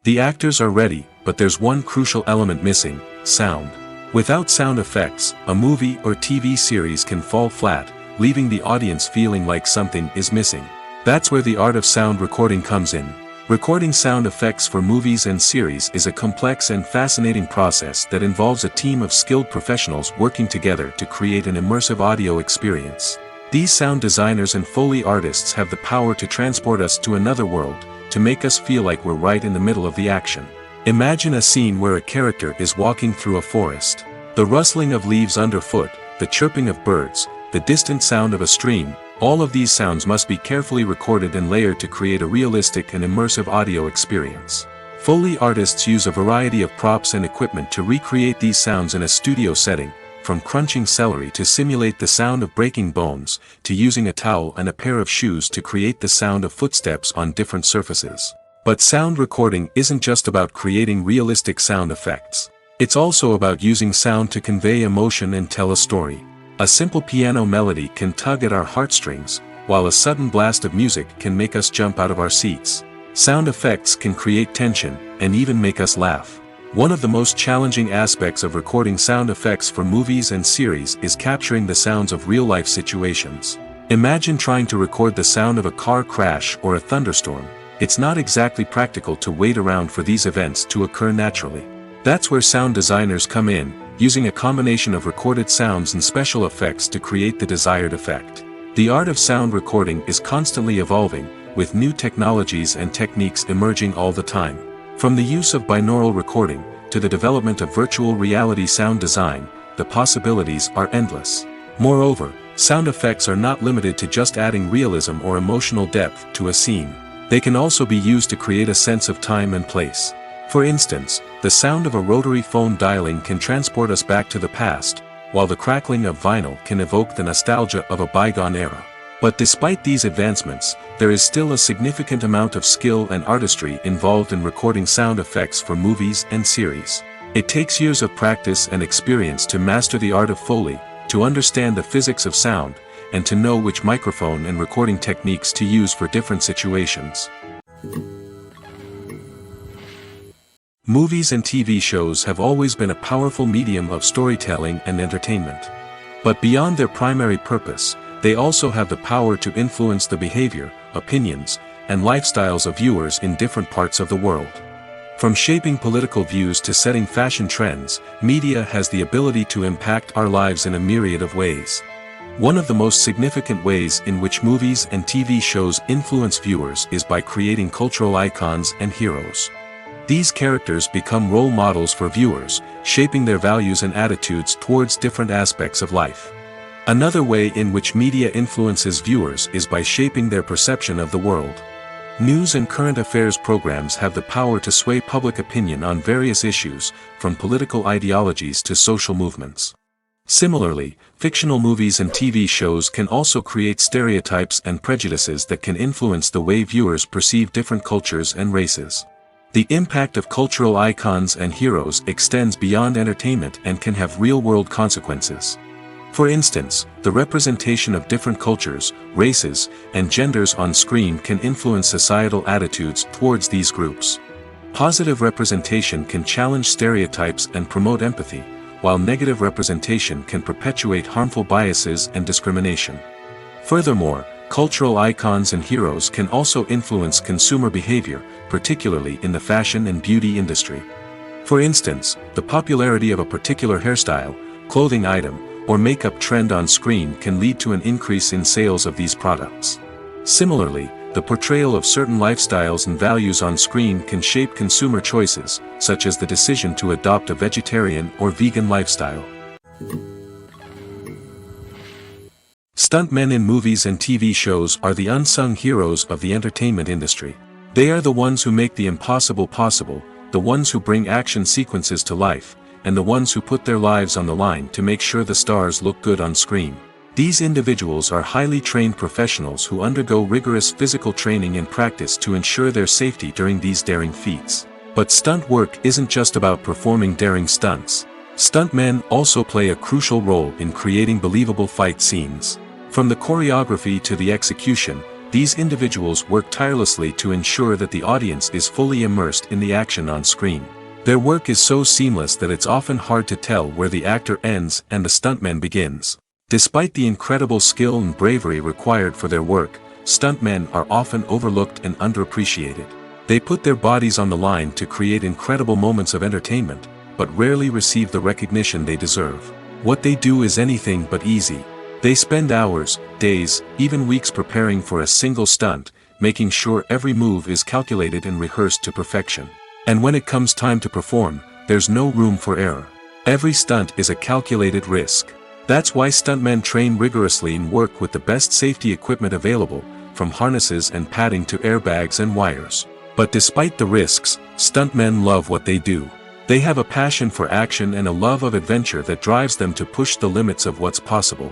The actors are ready, but there's one crucial element missing: sound. Without sound effects, a movie or TV series can fall flat, leaving the audience feeling like something is missing. That's where the art of sound recording comes in. Recording sound effects for movies and series is a complex and fascinating process that involves a team of skilled professionals working together to create an immersive audio experience. These sound designers and Foley artists have the power to transport us to another world, to make us feel like we're right in the middle of the action. Imagine a scene where a character is walking through a forest. The rustling of leaves underfoot, the chirping of birds, the distant sound of a stream, all of these sounds must be carefully recorded and layered to create a realistic and immersive audio experience. Foley artists use a variety of props and equipment to recreate these sounds in a studio setting, from crunching celery to simulate the sound of breaking bones, to using a towel and a pair of shoes to create the sound of footsteps on different surfaces. But sound recording isn't just about creating realistic sound effects. It's also about using sound to convey emotion and tell a story. A simple piano melody can tug at our heartstrings, while a sudden blast of music can make us jump out of our seats. Sound effects can create tension, and even make us laugh. One of the most challenging aspects of recording sound effects for movies and series is capturing the sounds of real-life situations. Imagine trying to record the sound of a car crash or a thunderstorm. It's not exactly practical to wait around for these events to occur naturally. That's where sound designers come in, using a combination of recorded sounds and special effects to create the desired effect. The art of sound recording is constantly evolving, with new technologies and techniques emerging all the time. From the use of binaural recording, to the development of virtual reality sound design, the possibilities are endless. Moreover, sound effects are not limited to just adding realism or emotional depth to a scene. They can also be used to create a sense of time and place. For instance, the sound of a rotary phone dialing can transport us back to the past, while the crackling of vinyl can evoke the nostalgia of a bygone era. But despite these advancements, there is still a significant amount of skill and artistry involved in recording sound effects for movies and series. It takes years of practice and experience to master the art of Foley, to understand the physics of sound, and to know which microphone and recording techniques to use for different situations. Movies and TV shows have always been a powerful medium of storytelling and entertainment. But beyond their primary purpose, they also have the power to influence the behavior, opinions, and lifestyles of viewers in different parts of the world. From shaping political views to setting fashion trends, media has the ability to impact our lives in a myriad of ways. One of the most significant ways in which movies and TV shows influence viewers is by creating cultural icons and heroes. These characters become role models for viewers, shaping their values and attitudes towards different aspects of life. Another way in which media influences viewers is by shaping their perception of the world. News and current affairs programs have the power to sway public opinion on various issues, from political ideologies to social movements. Similarly, fictional movies and TV shows can also create stereotypes and prejudices that can influence the way viewers perceive different cultures and races. The impact of cultural icons and heroes extends beyond entertainment and can have real-world consequences. For instance, the representation of different cultures, races, and genders on screen can influence societal attitudes towards these groups. Positive representation can challenge stereotypes and promote empathy, while negative representation can perpetuate harmful biases and discrimination. Furthermore, cultural icons and heroes can also influence consumer behavior, particularly in the fashion and beauty industry. For instance, the popularity of a particular hairstyle, clothing item, or makeup trend on screen can lead to an increase in sales of these products. Similarly, the portrayal of certain lifestyles and values on screen can shape consumer choices, such as the decision to adopt a vegetarian or vegan lifestyle. Stuntmen in movies and TV shows are the unsung heroes of the entertainment industry. They are the ones who make the impossible possible, the ones who bring action sequences to life, and the ones who put their lives on the line to make sure the stars look good on screen. These individuals are highly trained professionals who undergo rigorous physical training and practice to ensure their safety during these daring feats. But stunt work isn't just about performing daring stunts. Stuntmen also play a crucial role in creating believable fight scenes. From the choreography to the execution, these individuals work tirelessly to ensure that the audience is fully immersed in the action on screen. Their work is so seamless that it's often hard to tell where the actor ends and the stuntman begins. Despite the incredible skill and bravery required for their work, stuntmen are often overlooked and underappreciated. They put their bodies on the line to create incredible moments of entertainment, but rarely receive the recognition they deserve. What they do is anything but easy. They spend hours, days, even weeks preparing for a single stunt, making sure every move is calculated and rehearsed to perfection. And when it comes time to perform, there's no room for error. Every stunt is a calculated risk. That's why stuntmen train rigorously and work with the best safety equipment available, from harnesses and padding to airbags and wires. But despite the risks, stuntmen love what they do. They have a passion for action and a love of adventure that drives them to push the limits of what's possible.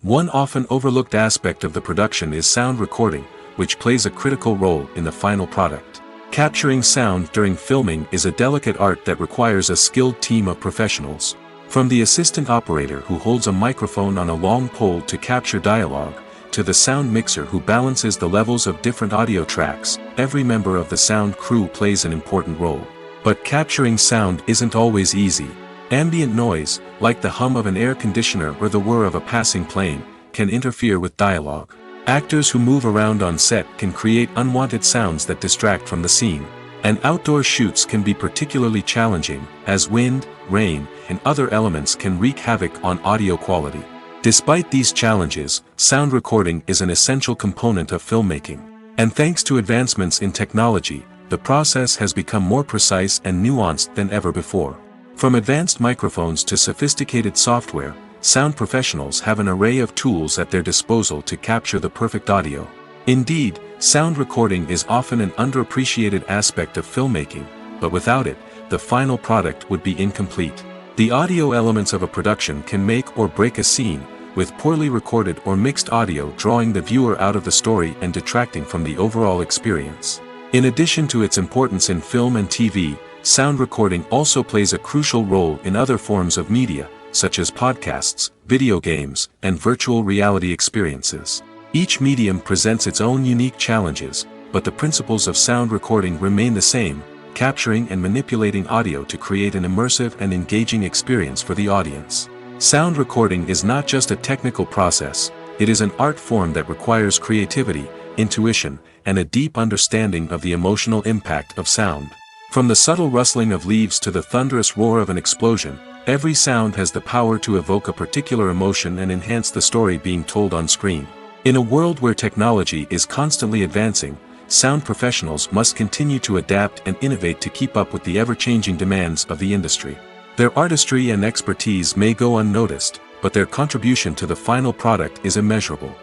One often overlooked aspect of the production is sound recording, which plays a critical role in the final product. Capturing sound during filming is a delicate art that requires a skilled team of professionals. From the assistant operator who holds a microphone on a long pole to capture dialogue, to the sound mixer who balances the levels of different audio tracks, every member of the sound crew plays an important role. But capturing sound isn't always easy. Ambient noise, like the hum of an air conditioner or the whir of a passing plane, can interfere with dialogue. Actors who move around on set can create unwanted sounds that distract from the scene. And outdoor shoots can be particularly challenging, as wind, rain, and other elements can wreak havoc on audio quality. Despite these challenges, sound recording is an essential component of filmmaking. And thanks to advancements in technology, the process has become more precise and nuanced than ever before. From advanced microphones to sophisticated software, sound professionals have an array of tools at their disposal to capture the perfect audio. Indeed, sound recording is often an underappreciated aspect of filmmaking, but without it, the final product would be incomplete. The audio elements of a production can make or break a scene, with poorly recorded or mixed audio drawing the viewer out of the story and detracting from the overall experience. In addition to its importance in film and TV, sound recording also plays a crucial role in other forms of media, such as podcasts, video games, and virtual reality experiences. Each medium presents its own unique challenges, but the principles of sound recording remain the same, capturing and manipulating audio to create an immersive and engaging experience for the audience. Sound recording is not just a technical process, it is an art form that requires creativity, intuition, and a deep understanding of the emotional impact of sound. From the subtle rustling of leaves to the thunderous roar of an explosion, every sound has the power to evoke a particular emotion and enhance the story being told on screen. In a world where technology is constantly advancing, sound professionals must continue to adapt and innovate to keep up with the ever-changing demands of the industry. Their artistry and expertise may go unnoticed, but their contribution to the final product is immeasurable.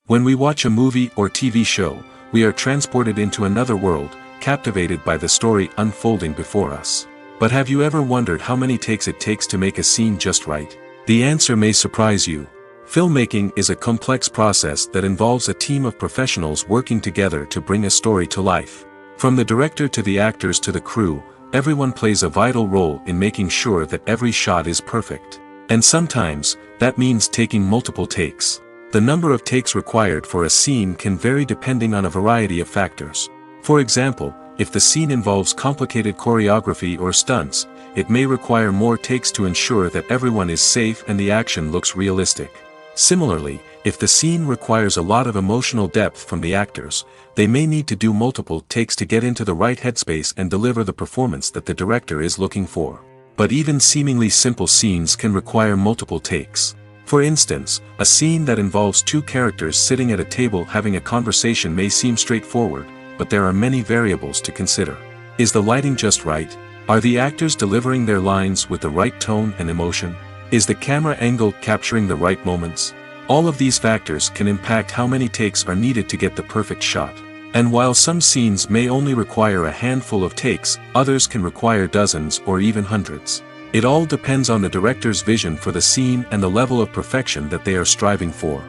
When we watch a movie or TV show, we are transported into another world, captivated by the story unfolding before us. But have you ever wondered how many takes it takes to make a scene just right? The answer may surprise you. Filmmaking is a complex process that involves a team of professionals working together to bring a story to life. From the director to the actors to the crew, everyone plays a vital role in making sure that every shot is perfect. And sometimes, that means taking multiple takes. The number of takes required for a scene can vary depending on a variety of factors. For example, if the scene involves complicated choreography or stunts, it may require more takes to ensure that everyone is safe and the action looks realistic. Similarly, if the scene requires a lot of emotional depth from the actors, they may need to do multiple takes to get into the right headspace and deliver the performance that the director is looking for. But even seemingly simple scenes can require multiple takes. For instance, a scene that involves two characters sitting at a table having a conversation may seem straightforward, but there are many variables to consider. Is the lighting just right? Are the actors delivering their lines with the right tone and emotion? Is the camera angle capturing the right moments? All of these factors can impact how many takes are needed to get the perfect shot. And while some scenes may only require a handful of takes, others can require dozens or even hundreds. It all depends on the director's vision for the scene and the level of perfection that they are striving for.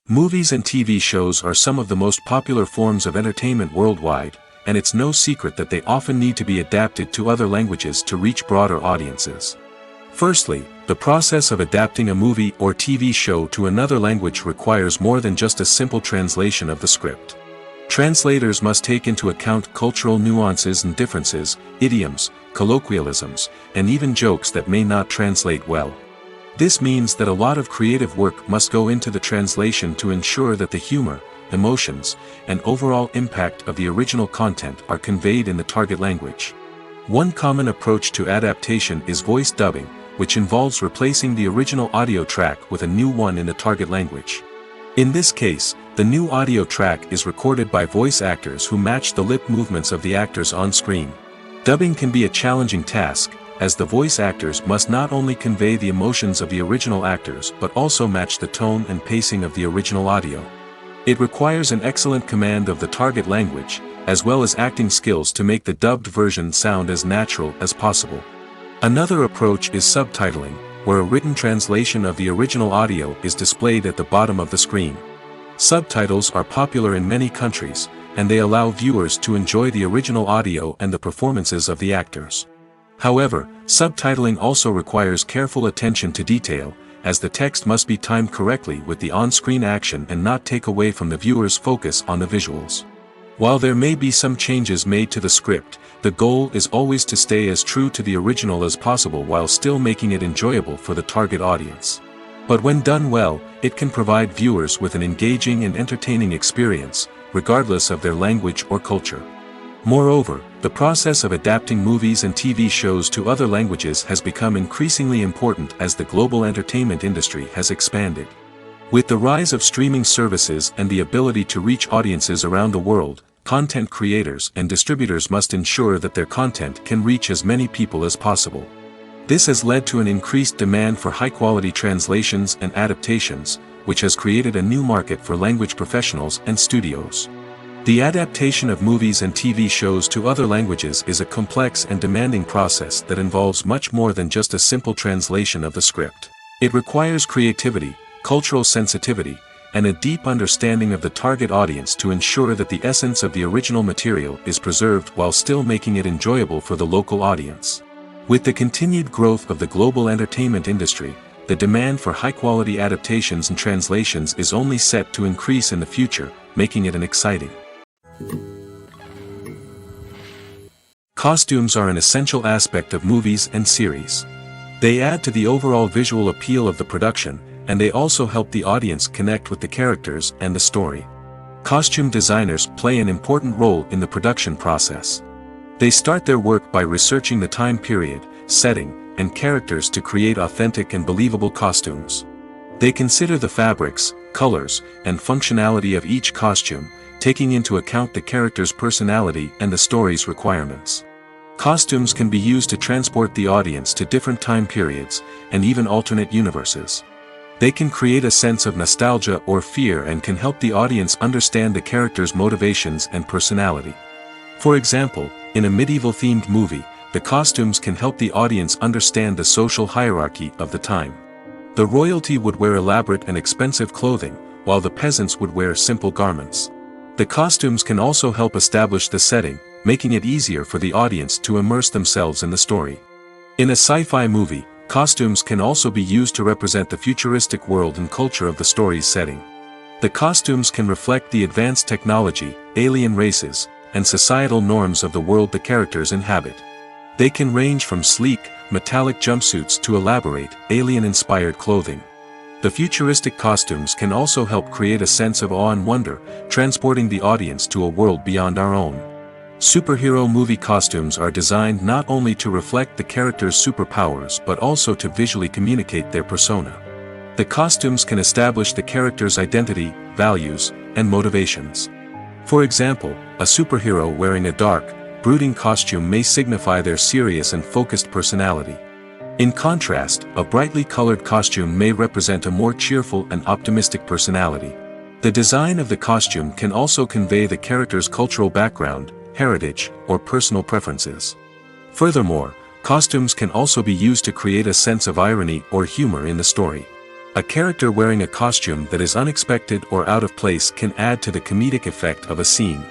Movies and TV shows are some of the most popular forms of entertainment worldwide, and it's no secret that they often need to be adapted to other languages to reach broader audiences. Firstly, the process of adapting a movie or TV show to another language requires more than just a simple translation of the script. Translators must take into account cultural nuances and differences, idioms, colloquialisms, and even jokes that may not translate well. This means that a lot of creative work must go into the translation to ensure that the humor, emotions, and overall impact of the original content are conveyed in the target language. One common approach to adaptation is voice dubbing, which involves replacing the original audio track with a new one in the target language. In this case, the new audio track is recorded by voice actors who match the lip movements of the actors on screen. Dubbing can be a challenging task, as the voice actors must not only convey the emotions of the original actors but also match the tone and pacing of the original audio. It requires an excellent command of the target language, as well as acting skills to make the dubbed version sound as natural as possible. Another approach is subtitling, where a written translation of the original audio is displayed at the bottom of the screen. Subtitles are popular in many countries, and they allow viewers to enjoy the original audio and the performances of the actors. However, subtitling also requires careful attention to detail, as the text must be timed correctly with the on-screen action and not take away from the viewer's focus on the visuals. While there may be some changes made to the script, the goal is always to stay as true to the original as possible while still making it enjoyable for the target audience. But when done well, it can provide viewers with an engaging and entertaining experience, regardless of their language or culture. Moreover, the process of adapting movies and TV shows to other languages has become increasingly important as the global entertainment industry has expanded. With the rise of streaming services and the ability to reach audiences around the world, content creators and distributors must ensure that their content can reach as many people as possible. This has led to an increased demand for high-quality translations and adaptations, which has created a new market for language professionals and studios. The adaptation of movies and TV shows to other languages is a complex and demanding process that involves much more than just a simple translation of the script. It requires creativity, cultural sensitivity, and a deep understanding of the target audience to ensure that the essence of the original material is preserved while still making it enjoyable for the local audience. With the continued growth of the global entertainment industry, the demand for high-quality adaptations and translations is only set to increase in the future, making it an exciting. Costumes are an essential aspect of movies and series. They add to the overall visual appeal of the production, and they also help the audience connect with the characters and the story. Costume designers play an important role in the production process. They start their work by researching the time period, setting, and characters to create authentic and believable costumes. They consider the fabrics, colors, and functionality of each costume, taking into account the character's personality and the story's requirements. Costumes can be used to transport the audience to different time periods, and even alternate universes. They can create a sense of nostalgia or fear and can help the audience understand the character's motivations and personality. For example, in a medieval-themed movie, the costumes can help the audience understand the social hierarchy of the time. The royalty would wear elaborate and expensive clothing, while the peasants would wear simple garments. The costumes can also help establish the setting, making it easier for the audience to immerse themselves in the story. In a sci-fi movie, costumes can also be used to represent the futuristic world and culture of the story's setting. The costumes can reflect the advanced technology, alien races, and societal norms of the world the characters inhabit. They can range from sleek, metallic jumpsuits to elaborate, alien-inspired clothing. The futuristic costumes can also help create a sense of awe and wonder, transporting the audience to a world beyond our own. Superhero movie costumes are designed not only to reflect the character's superpowers but also to visually communicate their persona. The costumes can establish the character's identity, values, and motivations. For example, a superhero wearing a dark, brooding costume may signify their serious and focused personality. In contrast, a brightly colored costume may represent a more cheerful and optimistic personality. The design of the costume can also convey the character's cultural background, heritage, or personal preferences. Furthermore, costumes can also be used to create a sense of irony or humor in the story. A character wearing a costume that is unexpected or out of place can add to the comedic effect of a scene.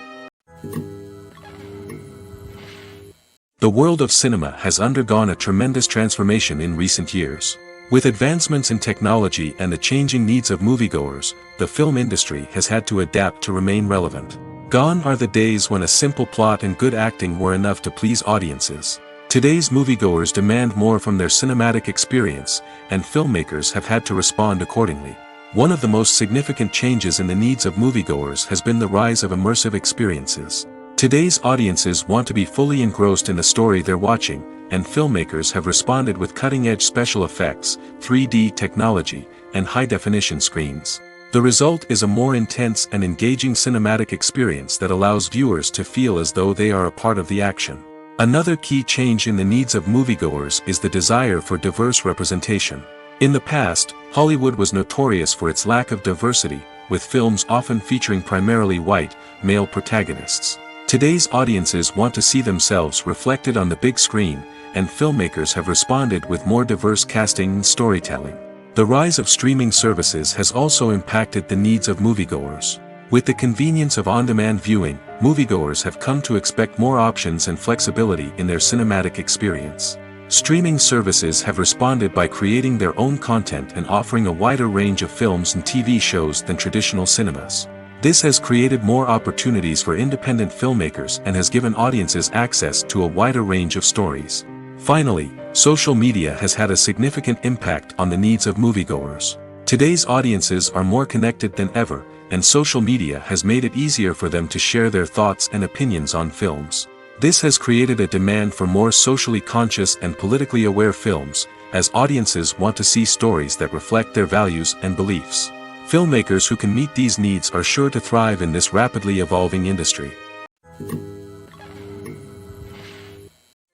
The world of cinema has undergone a tremendous transformation in recent years. With advancements in technology and the changing needs of moviegoers, the film industry has had to adapt to remain relevant. Gone are the days when a simple plot and good acting were enough to please audiences. Today's moviegoers demand more from their cinematic experience, and filmmakers have had to respond accordingly. One of the most significant changes in the needs of moviegoers has been the rise of immersive experiences. Today's audiences want to be fully engrossed in the story they're watching, and filmmakers have responded with cutting-edge special effects, 3D technology, and high-definition screens. The result is a more intense and engaging cinematic experience that allows viewers to feel as though they are a part of the action. Another key change in the needs of moviegoers is the desire for diverse representation. In the past, Hollywood was notorious for its lack of diversity, with films often featuring primarily white, male protagonists. Today's audiences want to see themselves reflected on the big screen, and filmmakers have responded with more diverse casting and storytelling. The rise of streaming services has also impacted the needs of moviegoers. With the convenience of on-demand viewing, moviegoers have come to expect more options and flexibility in their cinematic experience. Streaming services have responded by creating their own content and offering a wider range of films and TV shows than traditional cinemas. This has created more opportunities for independent filmmakers and has given audiences access to a wider range of stories. Finally, social media has had a significant impact on the needs of moviegoers. Today's audiences are more connected than ever, and social media has made it easier for them to share their thoughts and opinions on films. This has created a demand for more socially conscious and politically aware films, as audiences want to see stories that reflect their values and beliefs. Filmmakers who can meet these needs are sure to thrive in this rapidly evolving industry.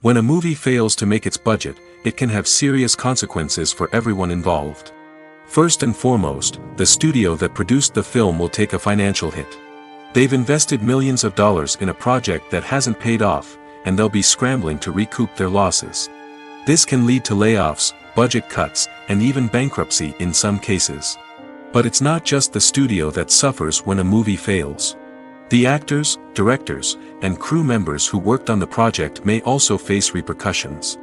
When a movie fails to make its budget, it can have serious consequences for everyone involved. First and foremost, the studio that produced the film will take a financial hit. They've invested millions of dollars in a project that hasn't paid off, and they'll be scrambling to recoup their losses. This can lead to layoffs, budget cuts, and even bankruptcy in some cases. But it's not just the studio that suffers when a movie fails. The actors, directors, and crew members who worked on the project may also face repercussions.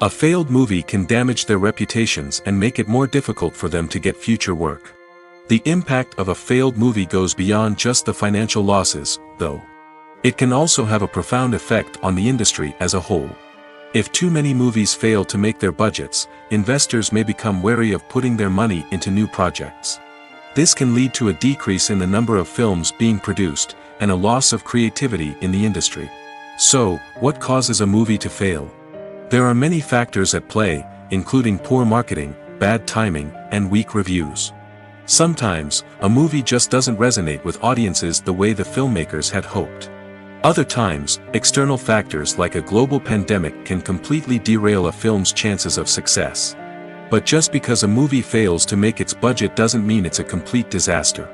A failed movie can damage their reputations and make it more difficult for them to get future work. The impact of a failed movie goes beyond just the financial losses, though. It can also have a profound effect on the industry as a whole. If too many movies fail to make their budgets, investors may become wary of putting their money into new projects. This can lead to a decrease in the number of films being produced, and a loss of creativity in the industry. So, what causes a movie to fail? There are many factors at play, including poor marketing, bad timing, and weak reviews. Sometimes, a movie just doesn't resonate with audiences the way the filmmakers had hoped. Other times, external factors like a global pandemic can completely derail a film's chances of success. But just because a movie fails to make its budget doesn't mean it's a complete disaster.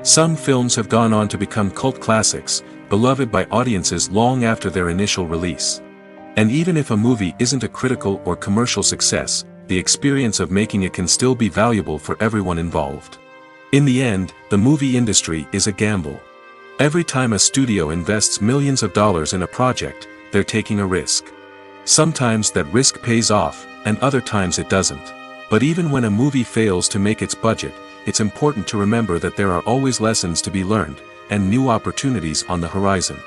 Some films have gone on to become cult classics, beloved by audiences long after their initial release. And even if a movie isn't a critical or commercial success, the experience of making it can still be valuable for everyone involved. In the end, the movie industry is a gamble. Every time a studio invests millions of dollars in a project, they're taking a risk. Sometimes that risk pays off, and other times it doesn't. But even when a movie fails to make its budget, it's important to remember that there are always lessons to be learned, and new opportunities on the horizon.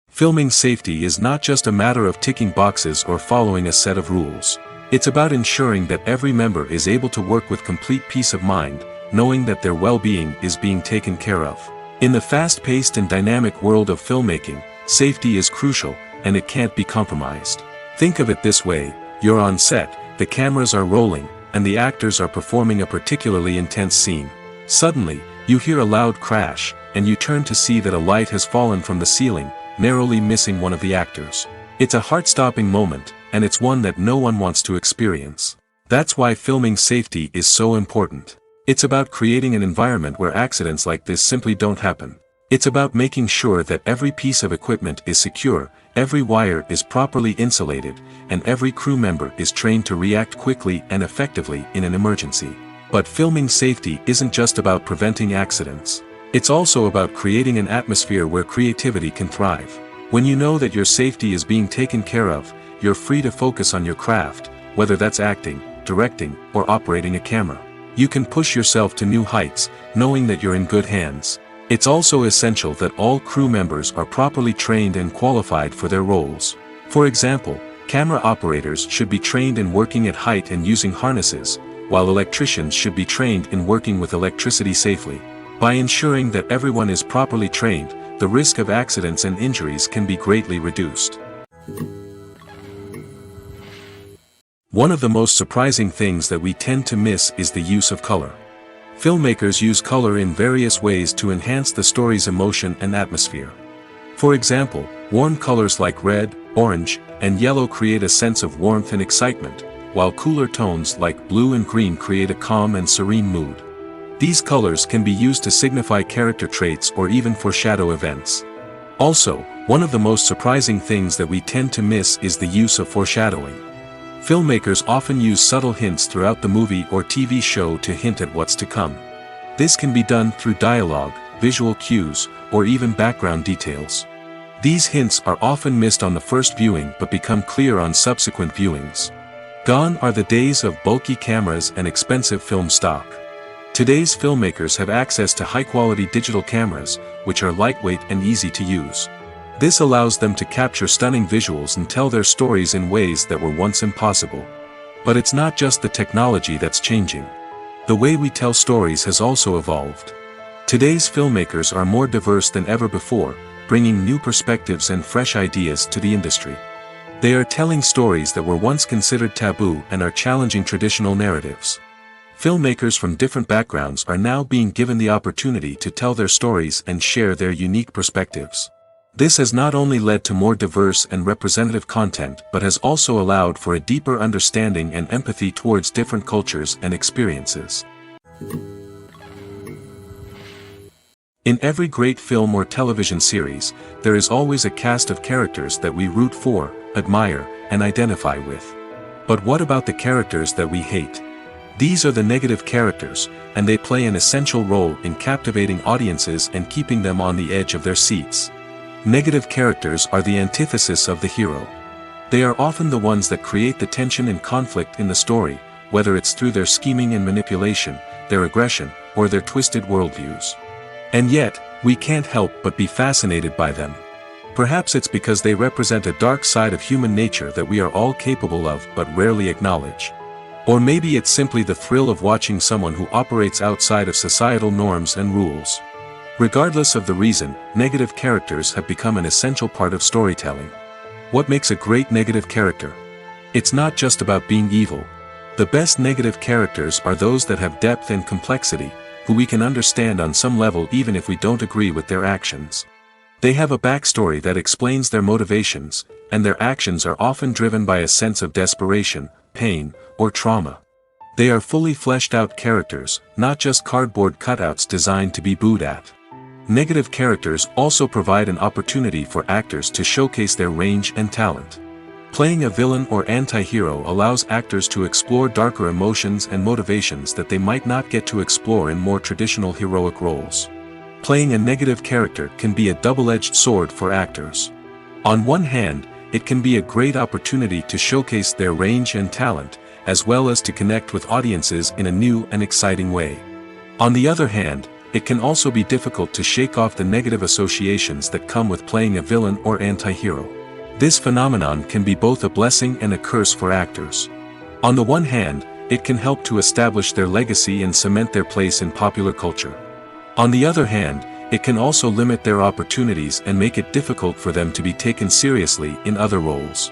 Filming safety is not just a matter of ticking boxes or following a set of rules. It's about ensuring that every member is able to work with complete peace of mind, knowing that their well-being is being taken care of. In the fast-paced and dynamic world of filmmaking, safety is crucial, and it can't be compromised. Think of it this way: you're on set, the cameras are rolling, and the actors are performing a particularly intense scene. Suddenly, you hear a loud crash, and you turn to see that a light has fallen from the ceiling, narrowly missing one of the actors. It's a heart-stopping moment, and it's one that no one wants to experience. That's why filming safety is so important. It's about creating an environment where accidents like this simply don't happen. It's about making sure that every piece of equipment is secure, every wire is properly insulated, and every crew member is trained to react quickly and effectively in an emergency. But filming safety isn't just about preventing accidents. It's also about creating an atmosphere where creativity can thrive. When you know that your safety is being taken care of, you're free to focus on your craft, whether that's acting, directing, or operating a camera. You can push yourself to new heights, knowing that you're in good hands. It's also essential that all crew members are properly trained and qualified for their roles. For example, camera operators should be trained in working at height and using harnesses, while electricians should be trained in working with electricity safely. By ensuring that everyone is properly trained, the risk of accidents and injuries can be greatly reduced. One of the most surprising things that we tend to miss is the use of color. Filmmakers use color in various ways to enhance the story's emotion and atmosphere. For example, warm colors like red, orange, and yellow create a sense of warmth and excitement, while cooler tones like blue and green create a calm and serene mood. These colors can be used to signify character traits or even foreshadow events. Also, one of the most surprising things that we tend to miss is the use of foreshadowing. Filmmakers often use subtle hints throughout the movie or TV show to hint at what's to come. This can be done through dialogue, visual cues, or even background details. These hints are often missed on the first viewing but become clear on subsequent viewings. Gone are the days of bulky cameras and expensive film stock. Today's filmmakers have access to high-quality digital cameras, which are lightweight and easy to use. This allows them to capture stunning visuals and tell their stories in ways that were once impossible. But it's not just the technology that's changing. The way we tell stories has also evolved. Today's filmmakers are more diverse than ever before, bringing new perspectives and fresh ideas to the industry. They are telling stories that were once considered taboo and are challenging traditional narratives. Filmmakers from different backgrounds are now being given the opportunity to tell their stories and share their unique perspectives. This has not only led to more diverse and representative content but has also allowed for a deeper understanding and empathy towards different cultures and experiences. In every great film or television series, there is always a cast of characters that we root for, admire, and identify with. But what about the characters that we hate? These are the negative characters, and they play an essential role in captivating audiences and keeping them on the edge of their seats. Negative characters are the antithesis of the hero. They are often the ones that create the tension and conflict in the story, whether it's through their scheming and manipulation, their aggression, or their twisted worldviews. And yet, we can't help but be fascinated by them. Perhaps it's because they represent a dark side of human nature that we are all capable of but rarely acknowledge. Or maybe it's simply the thrill of watching someone who operates outside of societal norms and rules. Regardless of the reason, negative characters have become an essential part of storytelling. What makes a great negative character? It's not just about being evil. The best negative characters are those that have depth and complexity, who we can understand on some level even if we don't agree with their actions. They have a backstory that explains their motivations, and their actions are often driven by a sense of desperation, pain, or trauma. They are fully fleshed out characters, not just cardboard cutouts designed to be booed at. Negative characters also provide an opportunity for actors to showcase their range and talent. Playing a villain or anti-hero allows actors to explore darker emotions and motivations that they might not get to explore in more traditional heroic roles. Playing a negative character can be a double-edged sword for actors. On one hand, it can be a great opportunity to showcase their range and talent, as well as to connect with audiences in a new and exciting way. On the other hand, it can also be difficult to shake off the negative associations that come with playing a villain or anti-hero. This phenomenon can be both a blessing and a curse for actors. On the one hand, it can help to establish their legacy and cement their place in popular culture. On the other hand, it can also limit their opportunities and make it difficult for them to be taken seriously in other roles.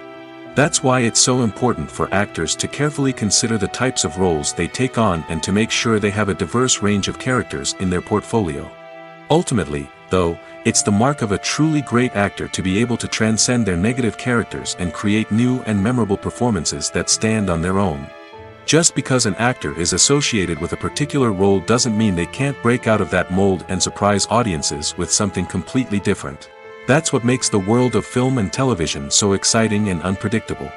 That's why it's so important for actors to carefully consider the types of roles they take on and to make sure they have a diverse range of characters in their portfolio. Ultimately, though, it's the mark of a truly great actor to be able to transcend their negative characters and create new and memorable performances that stand on their own. Just because an actor is associated with a particular role doesn't mean they can't break out of that mold and surprise audiences with something completely different. That's what makes the world of film and television so exciting and unpredictable.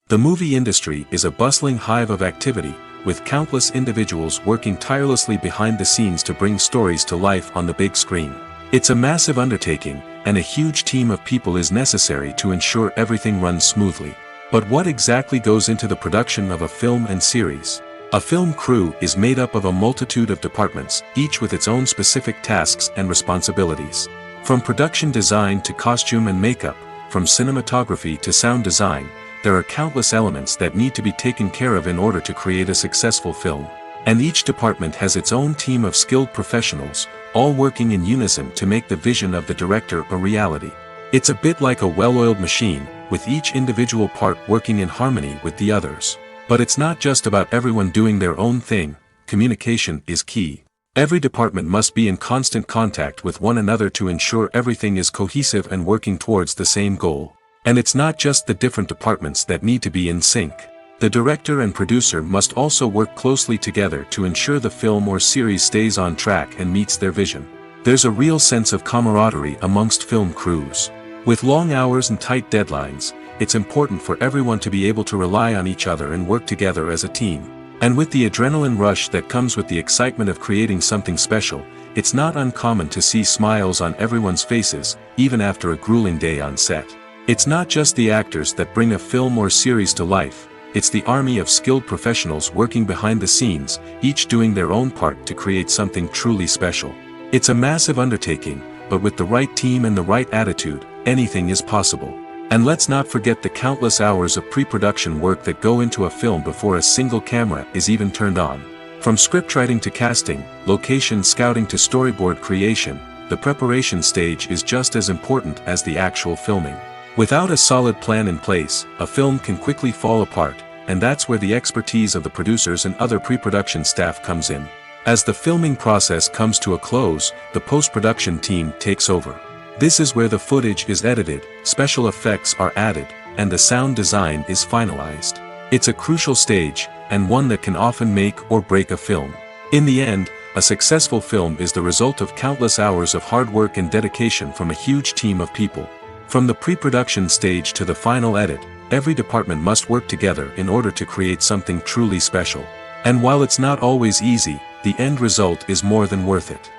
The movie industry is a bustling hive of activity, with countless individuals working tirelessly behind the scenes to bring stories to life on the big screen. It's a massive undertaking, and a huge team of people is necessary to ensure everything runs smoothly. But what exactly goes into the production of a film and series? A film crew is made up of a multitude of departments, each with its own specific tasks and responsibilities. From production design to costume and makeup, from cinematography to sound design, there are countless elements that need to be taken care of in order to create a successful film. And each department has its own team of skilled professionals, all working in unison to make the vision of the director a reality. It's a bit like a well-oiled machine, with each individual part working in harmony with the others. But it's not just about everyone doing their own thing. Communication is key. Every department must be in constant contact with one another to ensure everything is cohesive and working towards the same goal. And it's not just the different departments that need to be in sync. The director and producer must also work closely together to ensure the film or series stays on track and meets their vision. There's a real sense of camaraderie amongst film crews. With long hours and tight deadlines, it's important for everyone to be able to rely on each other and work together as a team. And with the adrenaline rush that comes with the excitement of creating something special, it's not uncommon to see smiles on everyone's faces, even after a grueling day on set. It's not just the actors that bring a film or series to life, it's the army of skilled professionals working behind the scenes, each doing their own part to create something truly special. It's a massive undertaking, but with the right team and the right attitude, anything is possible. And let's not forget the countless hours of pre-production work that go into a film before a single camera is even turned on. From scriptwriting to casting, location scouting to storyboard creation, the preparation stage is just as important as the actual filming. Without a solid plan in place, a film can quickly fall apart, and that's where the expertise of the producers and other pre-production staff comes in. As the filming process comes to a close, the post-production team takes over. This is where the footage is edited, special effects are added, and the sound design is finalized. It's a crucial stage, and one that can often make or break a film. In the end, a successful film is the result of countless hours of hard work and dedication from a huge team of people. From the pre-production stage to the final edit, every department must work together in order to create something truly special. And while it's not always easy, the end result is more than worth it.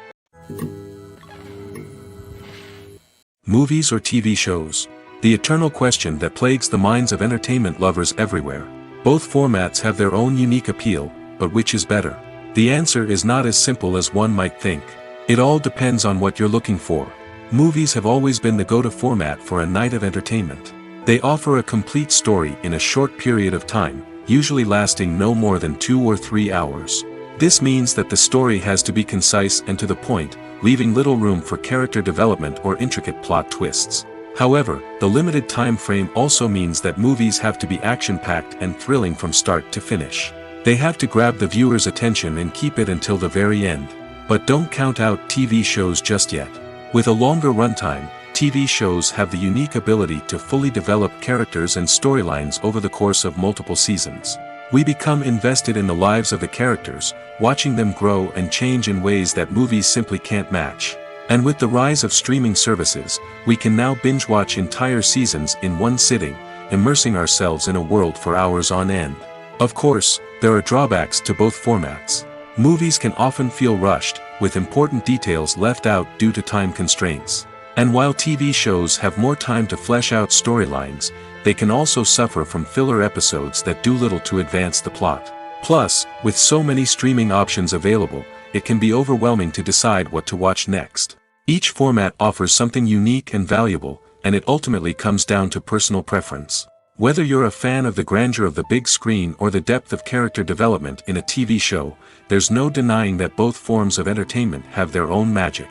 Movies or TV shows? The eternal question that plagues the minds of entertainment lovers everywhere. Both formats have their own unique appeal, but which is better? The answer is not as simple as one might think. It all depends on what you're looking for. Movies have always been the go-to format for a night of entertainment. They offer a complete story in a short period of time, usually lasting no more than 2 or 3 hours. This means that the story has to be concise and to the point, leaving little room for character development or intricate plot twists. However, the limited time frame also means that movies have to be action-packed and thrilling from start to finish. They have to grab the viewer's attention and keep it until the very end. But don't count out TV shows just yet. With a longer runtime, TV shows have the unique ability to fully develop characters and storylines over the course of multiple seasons. We become invested in the lives of the characters, watching them grow and change in ways that movies simply can't match. And with the rise of streaming services, we can now binge-watch entire seasons in one sitting, immersing ourselves in a world for hours on end. Of course, there are drawbacks to both formats. Movies can often feel rushed, with important details left out due to time constraints. And while TV shows have more time to flesh out storylines, they can also suffer from filler episodes that do little to advance the plot. Plus, with so many streaming options available, it can be overwhelming to decide what to watch next. Each format offers something unique and valuable, and it ultimately comes down to personal preference. Whether you're a fan of the grandeur of the big screen or the depth of character development in a TV show, there's no denying that both forms of entertainment have their own magic.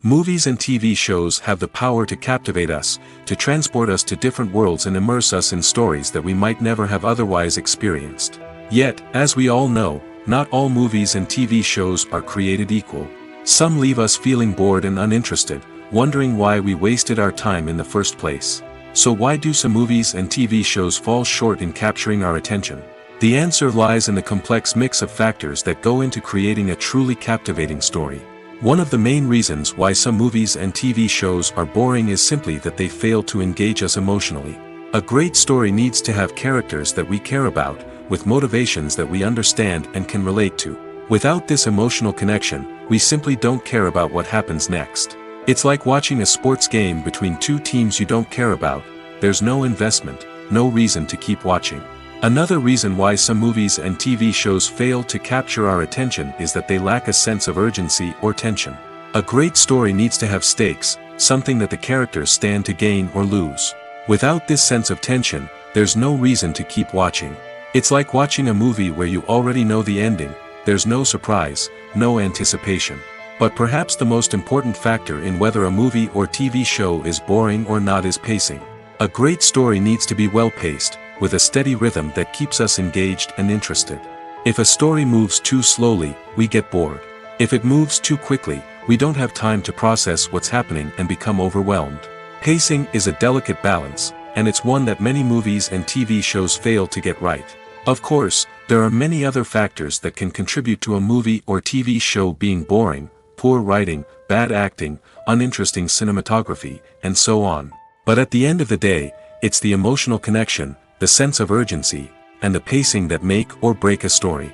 Movies and TV shows have the power to captivate us, to transport us to different worlds and immerse us in stories that we might never have otherwise experienced. Yet, as we all know, not all movies and TV shows are created equal. Some leave us feeling bored and uninterested, wondering why we wasted our time in the first place. So why do some movies and TV shows fall short in capturing our attention? The answer lies in the complex mix of factors that go into creating a truly captivating story. One of the main reasons why some movies and TV shows are boring is simply that they fail to engage us emotionally. A great story needs to have characters that we care about, with motivations that we understand and can relate to. Without this emotional connection, we simply don't care about what happens next. It's like watching a sports game between two teams you don't care about. There's no investment, no reason to keep watching. Another reason why some movies and TV shows fail to capture our attention is that they lack a sense of urgency or tension. A great story needs to have stakes, something that the characters stand to gain or lose. Without this sense of tension, there's no reason to keep watching. It's like watching a movie where you already know the ending, there's no surprise, no anticipation. But perhaps the most important factor in whether a movie or TV show is boring or not is pacing. A great story needs to be well-paced, with a steady rhythm that keeps us engaged and interested. If a story moves too slowly, we get bored. If it moves too quickly, we don't have time to process what's happening and become overwhelmed. Pacing is a delicate balance, and it's one that many movies and TV shows fail to get right. Of course, there are many other factors that can contribute to a movie or TV show being boring: poor writing, bad acting, uninteresting cinematography, and so on. But at the end of the day, it's the emotional connection, the sense of urgency, and the pacing that make or break a story.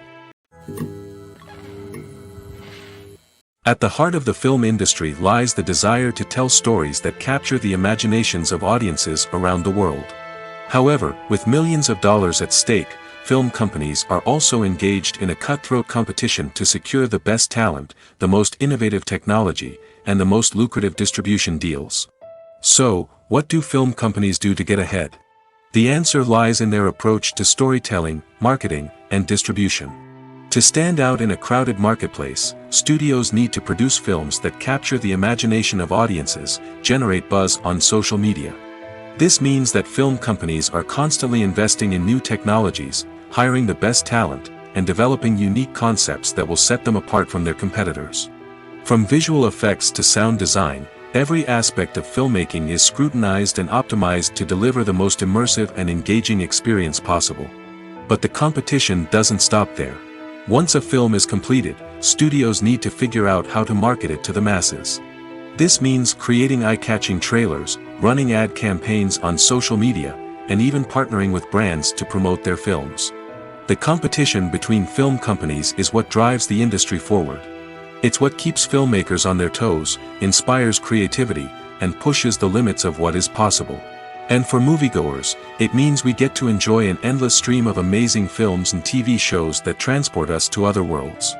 At the heart of the film industry lies the desire to tell stories that capture the imaginations of audiences around the world. However, with millions of dollars at stake, film companies are also engaged in a cutthroat competition to secure the best talent, the most innovative technology, and the most lucrative distribution deals. So, what do film companies do to get ahead? The answer lies in their approach to storytelling, marketing, and distribution. To stand out in a crowded marketplace, studios need to produce films that capture the imagination of audiences, generate buzz on social media, This means that film companies are constantly investing in new technologies, hiring the best talent, and developing unique concepts that will set them apart from their competitors. From visual effects to sound design, every aspect of filmmaking is scrutinized and optimized to deliver the most immersive and engaging experience possible. But the competition doesn't stop there. Once a film is completed, studios need to figure out how to market it to the masses. This means creating eye-catching trailers, running ad campaigns on social media, and even partnering with brands to promote their films. The competition between film companies is what drives the industry forward. It's what keeps filmmakers on their toes, inspires creativity, and pushes the limits of what is possible. And for moviegoers, it means we get to enjoy an endless stream of amazing films and TV shows that transport us to other worlds.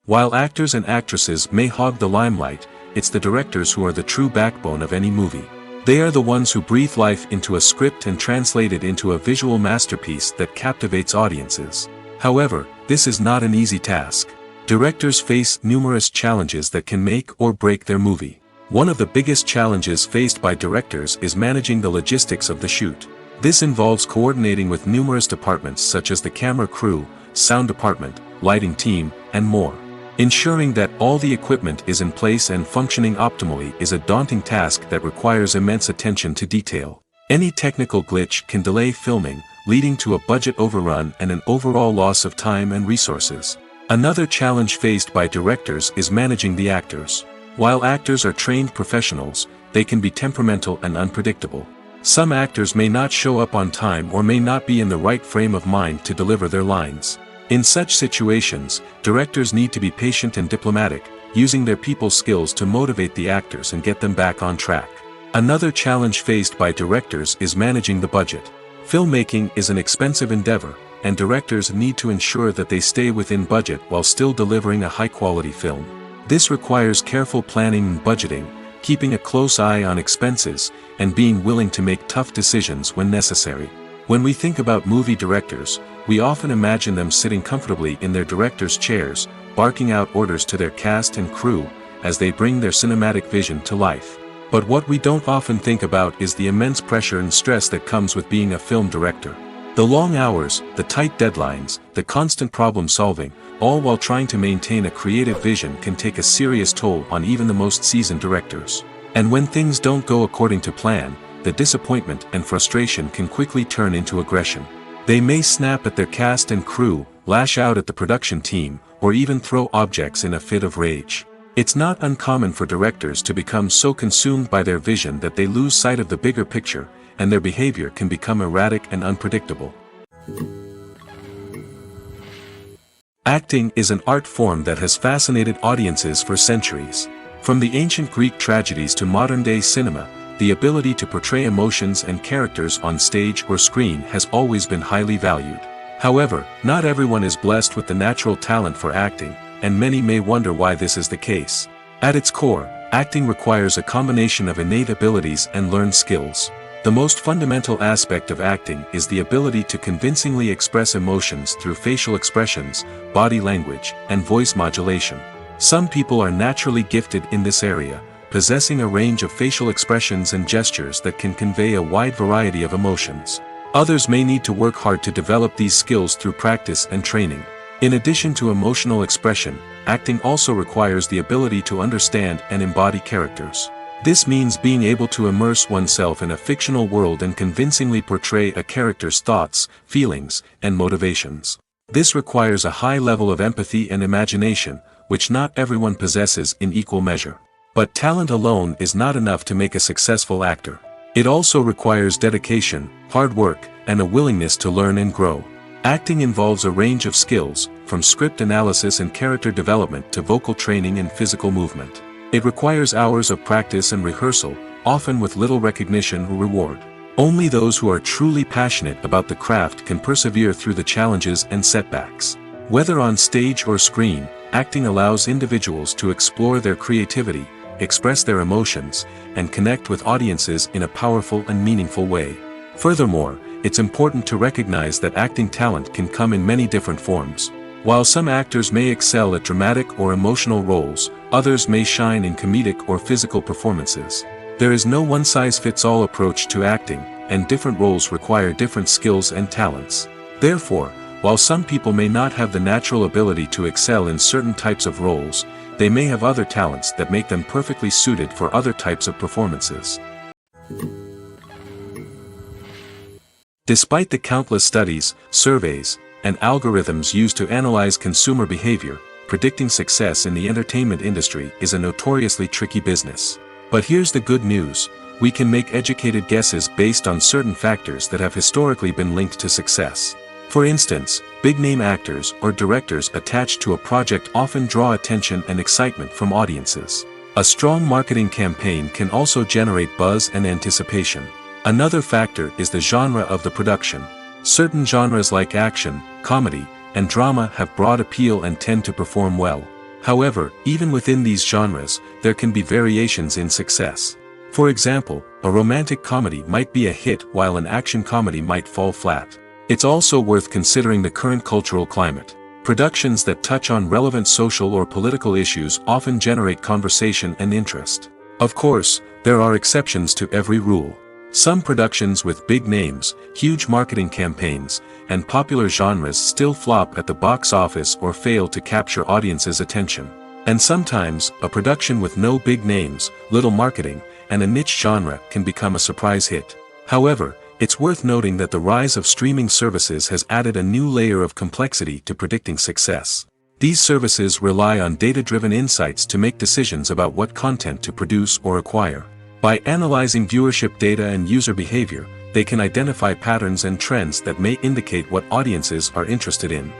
While actors and actresses may hog the limelight, it's the directors who are the true backbone of any movie. They are the ones who breathe life into a script and translate it into a visual masterpiece that captivates audiences. However, this is not an easy task. Directors face numerous challenges that can make or break their movie. One of the biggest challenges faced by directors is managing the logistics of the shoot. This involves coordinating with numerous departments such as the camera crew, sound department, lighting team, and more. Ensuring that all the equipment is in place and functioning optimally is a daunting task that requires immense attention to detail. Any technical glitch can delay filming, leading to a budget overrun and an overall loss of time and resources. Another challenge faced by directors is managing the actors. While actors are trained professionals, they can be temperamental and unpredictable. Some actors may not show up on time or may not be in the right frame of mind to deliver their lines. In such situations, directors need to be patient and diplomatic, using their people skills to motivate the actors and get them back on track. Another challenge faced by directors is managing the budget. Filmmaking is an expensive endeavor, and directors need to ensure that they stay within budget while still delivering a high-quality film. This requires careful planning and budgeting, keeping a close eye on expenses, and being willing to make tough decisions when necessary. When we think about movie directors, we often imagine them sitting comfortably in their director's chairs, barking out orders to their cast and crew, as they bring their cinematic vision to life. But what we don't often think about is the immense pressure and stress that comes with being a film director. The long hours, the tight deadlines, the constant problem solving, all while trying to maintain a creative vision can take a serious toll on even the most seasoned directors. And when things don't go according to plan, the disappointment and frustration can quickly turn into aggression. They may snap at their cast and crew, lash out at the production team, or even throw objects in a fit of rage. It's not uncommon for directors to become so consumed by their vision that they lose sight of the bigger picture, and their behavior can become erratic and unpredictable. Acting is an art form that has fascinated audiences for centuries. From the ancient Greek tragedies to modern-day cinema, the ability to portray emotions and characters on stage or screen has always been highly valued. However, not everyone is blessed with the natural talent for acting, and many may wonder why this is the case. At its core, acting requires a combination of innate abilities and learned skills. The most fundamental aspect of acting is the ability to convincingly express emotions through facial expressions, body language, and voice modulation. Some people are naturally gifted in this area, possessing a range of facial expressions and gestures that can convey a wide variety of emotions. Others may need to work hard to develop these skills through practice and training. In addition to emotional expression, acting also requires the ability to understand and embody characters. This means being able to immerse oneself in a fictional world and convincingly portray a character's thoughts, feelings, and motivations. This requires a high level of empathy and imagination, which not everyone possesses in equal measure. But talent alone is not enough to make a successful actor. It also requires dedication, hard work, and a willingness to learn and grow. Acting involves a range of skills, from script analysis and character development to vocal training and physical movement. It requires hours of practice and rehearsal, often with little recognition or reward. Only those who are truly passionate about the craft can persevere through the challenges and setbacks. Whether on stage or screen, acting allows individuals to explore their creativity, express their emotions, and connect with audiences in a powerful and meaningful way. Furthermore, it's important to recognize that acting talent can come in many different forms. While some actors may excel at dramatic or emotional roles, others may shine in comedic or physical performances. There is no one-size-fits-all approach to acting, and different roles require different skills and talents. Therefore, while some people may not have the natural ability to excel in certain types of roles, they may have other talents that make them perfectly suited for other types of performances. Despite the countless studies, surveys, and algorithms used to analyze consumer behavior, predicting success in the entertainment industry is a notoriously tricky business. But here's the good news: we can make educated guesses based on certain factors that have historically been linked to success. For instance, big-name actors or directors attached to a project often draw attention and excitement from audiences. A strong marketing campaign can also generate buzz and anticipation. Another factor is the genre of the production. Certain genres like action, comedy, and drama have broad appeal and tend to perform well. However, even within these genres, there can be variations in success. For example, a romantic comedy might be a hit while an action comedy might fall flat. It's also worth considering the current cultural climate. Productions that touch on relevant social or political issues often generate conversation and interest. Of course, there are exceptions to every rule. Some productions with big names, huge marketing campaigns, and popular genres still flop at the box office or fail to capture audiences' attention. And sometimes, a production with no big names, little marketing, and a niche genre can become a surprise hit. However, it's worth noting that the rise of streaming services has added a new layer of complexity to predicting success. These services rely on data-driven insights to make decisions about what content to produce or acquire. By analyzing viewership data and user behavior, they can identify patterns and trends that may indicate what audiences are interested in.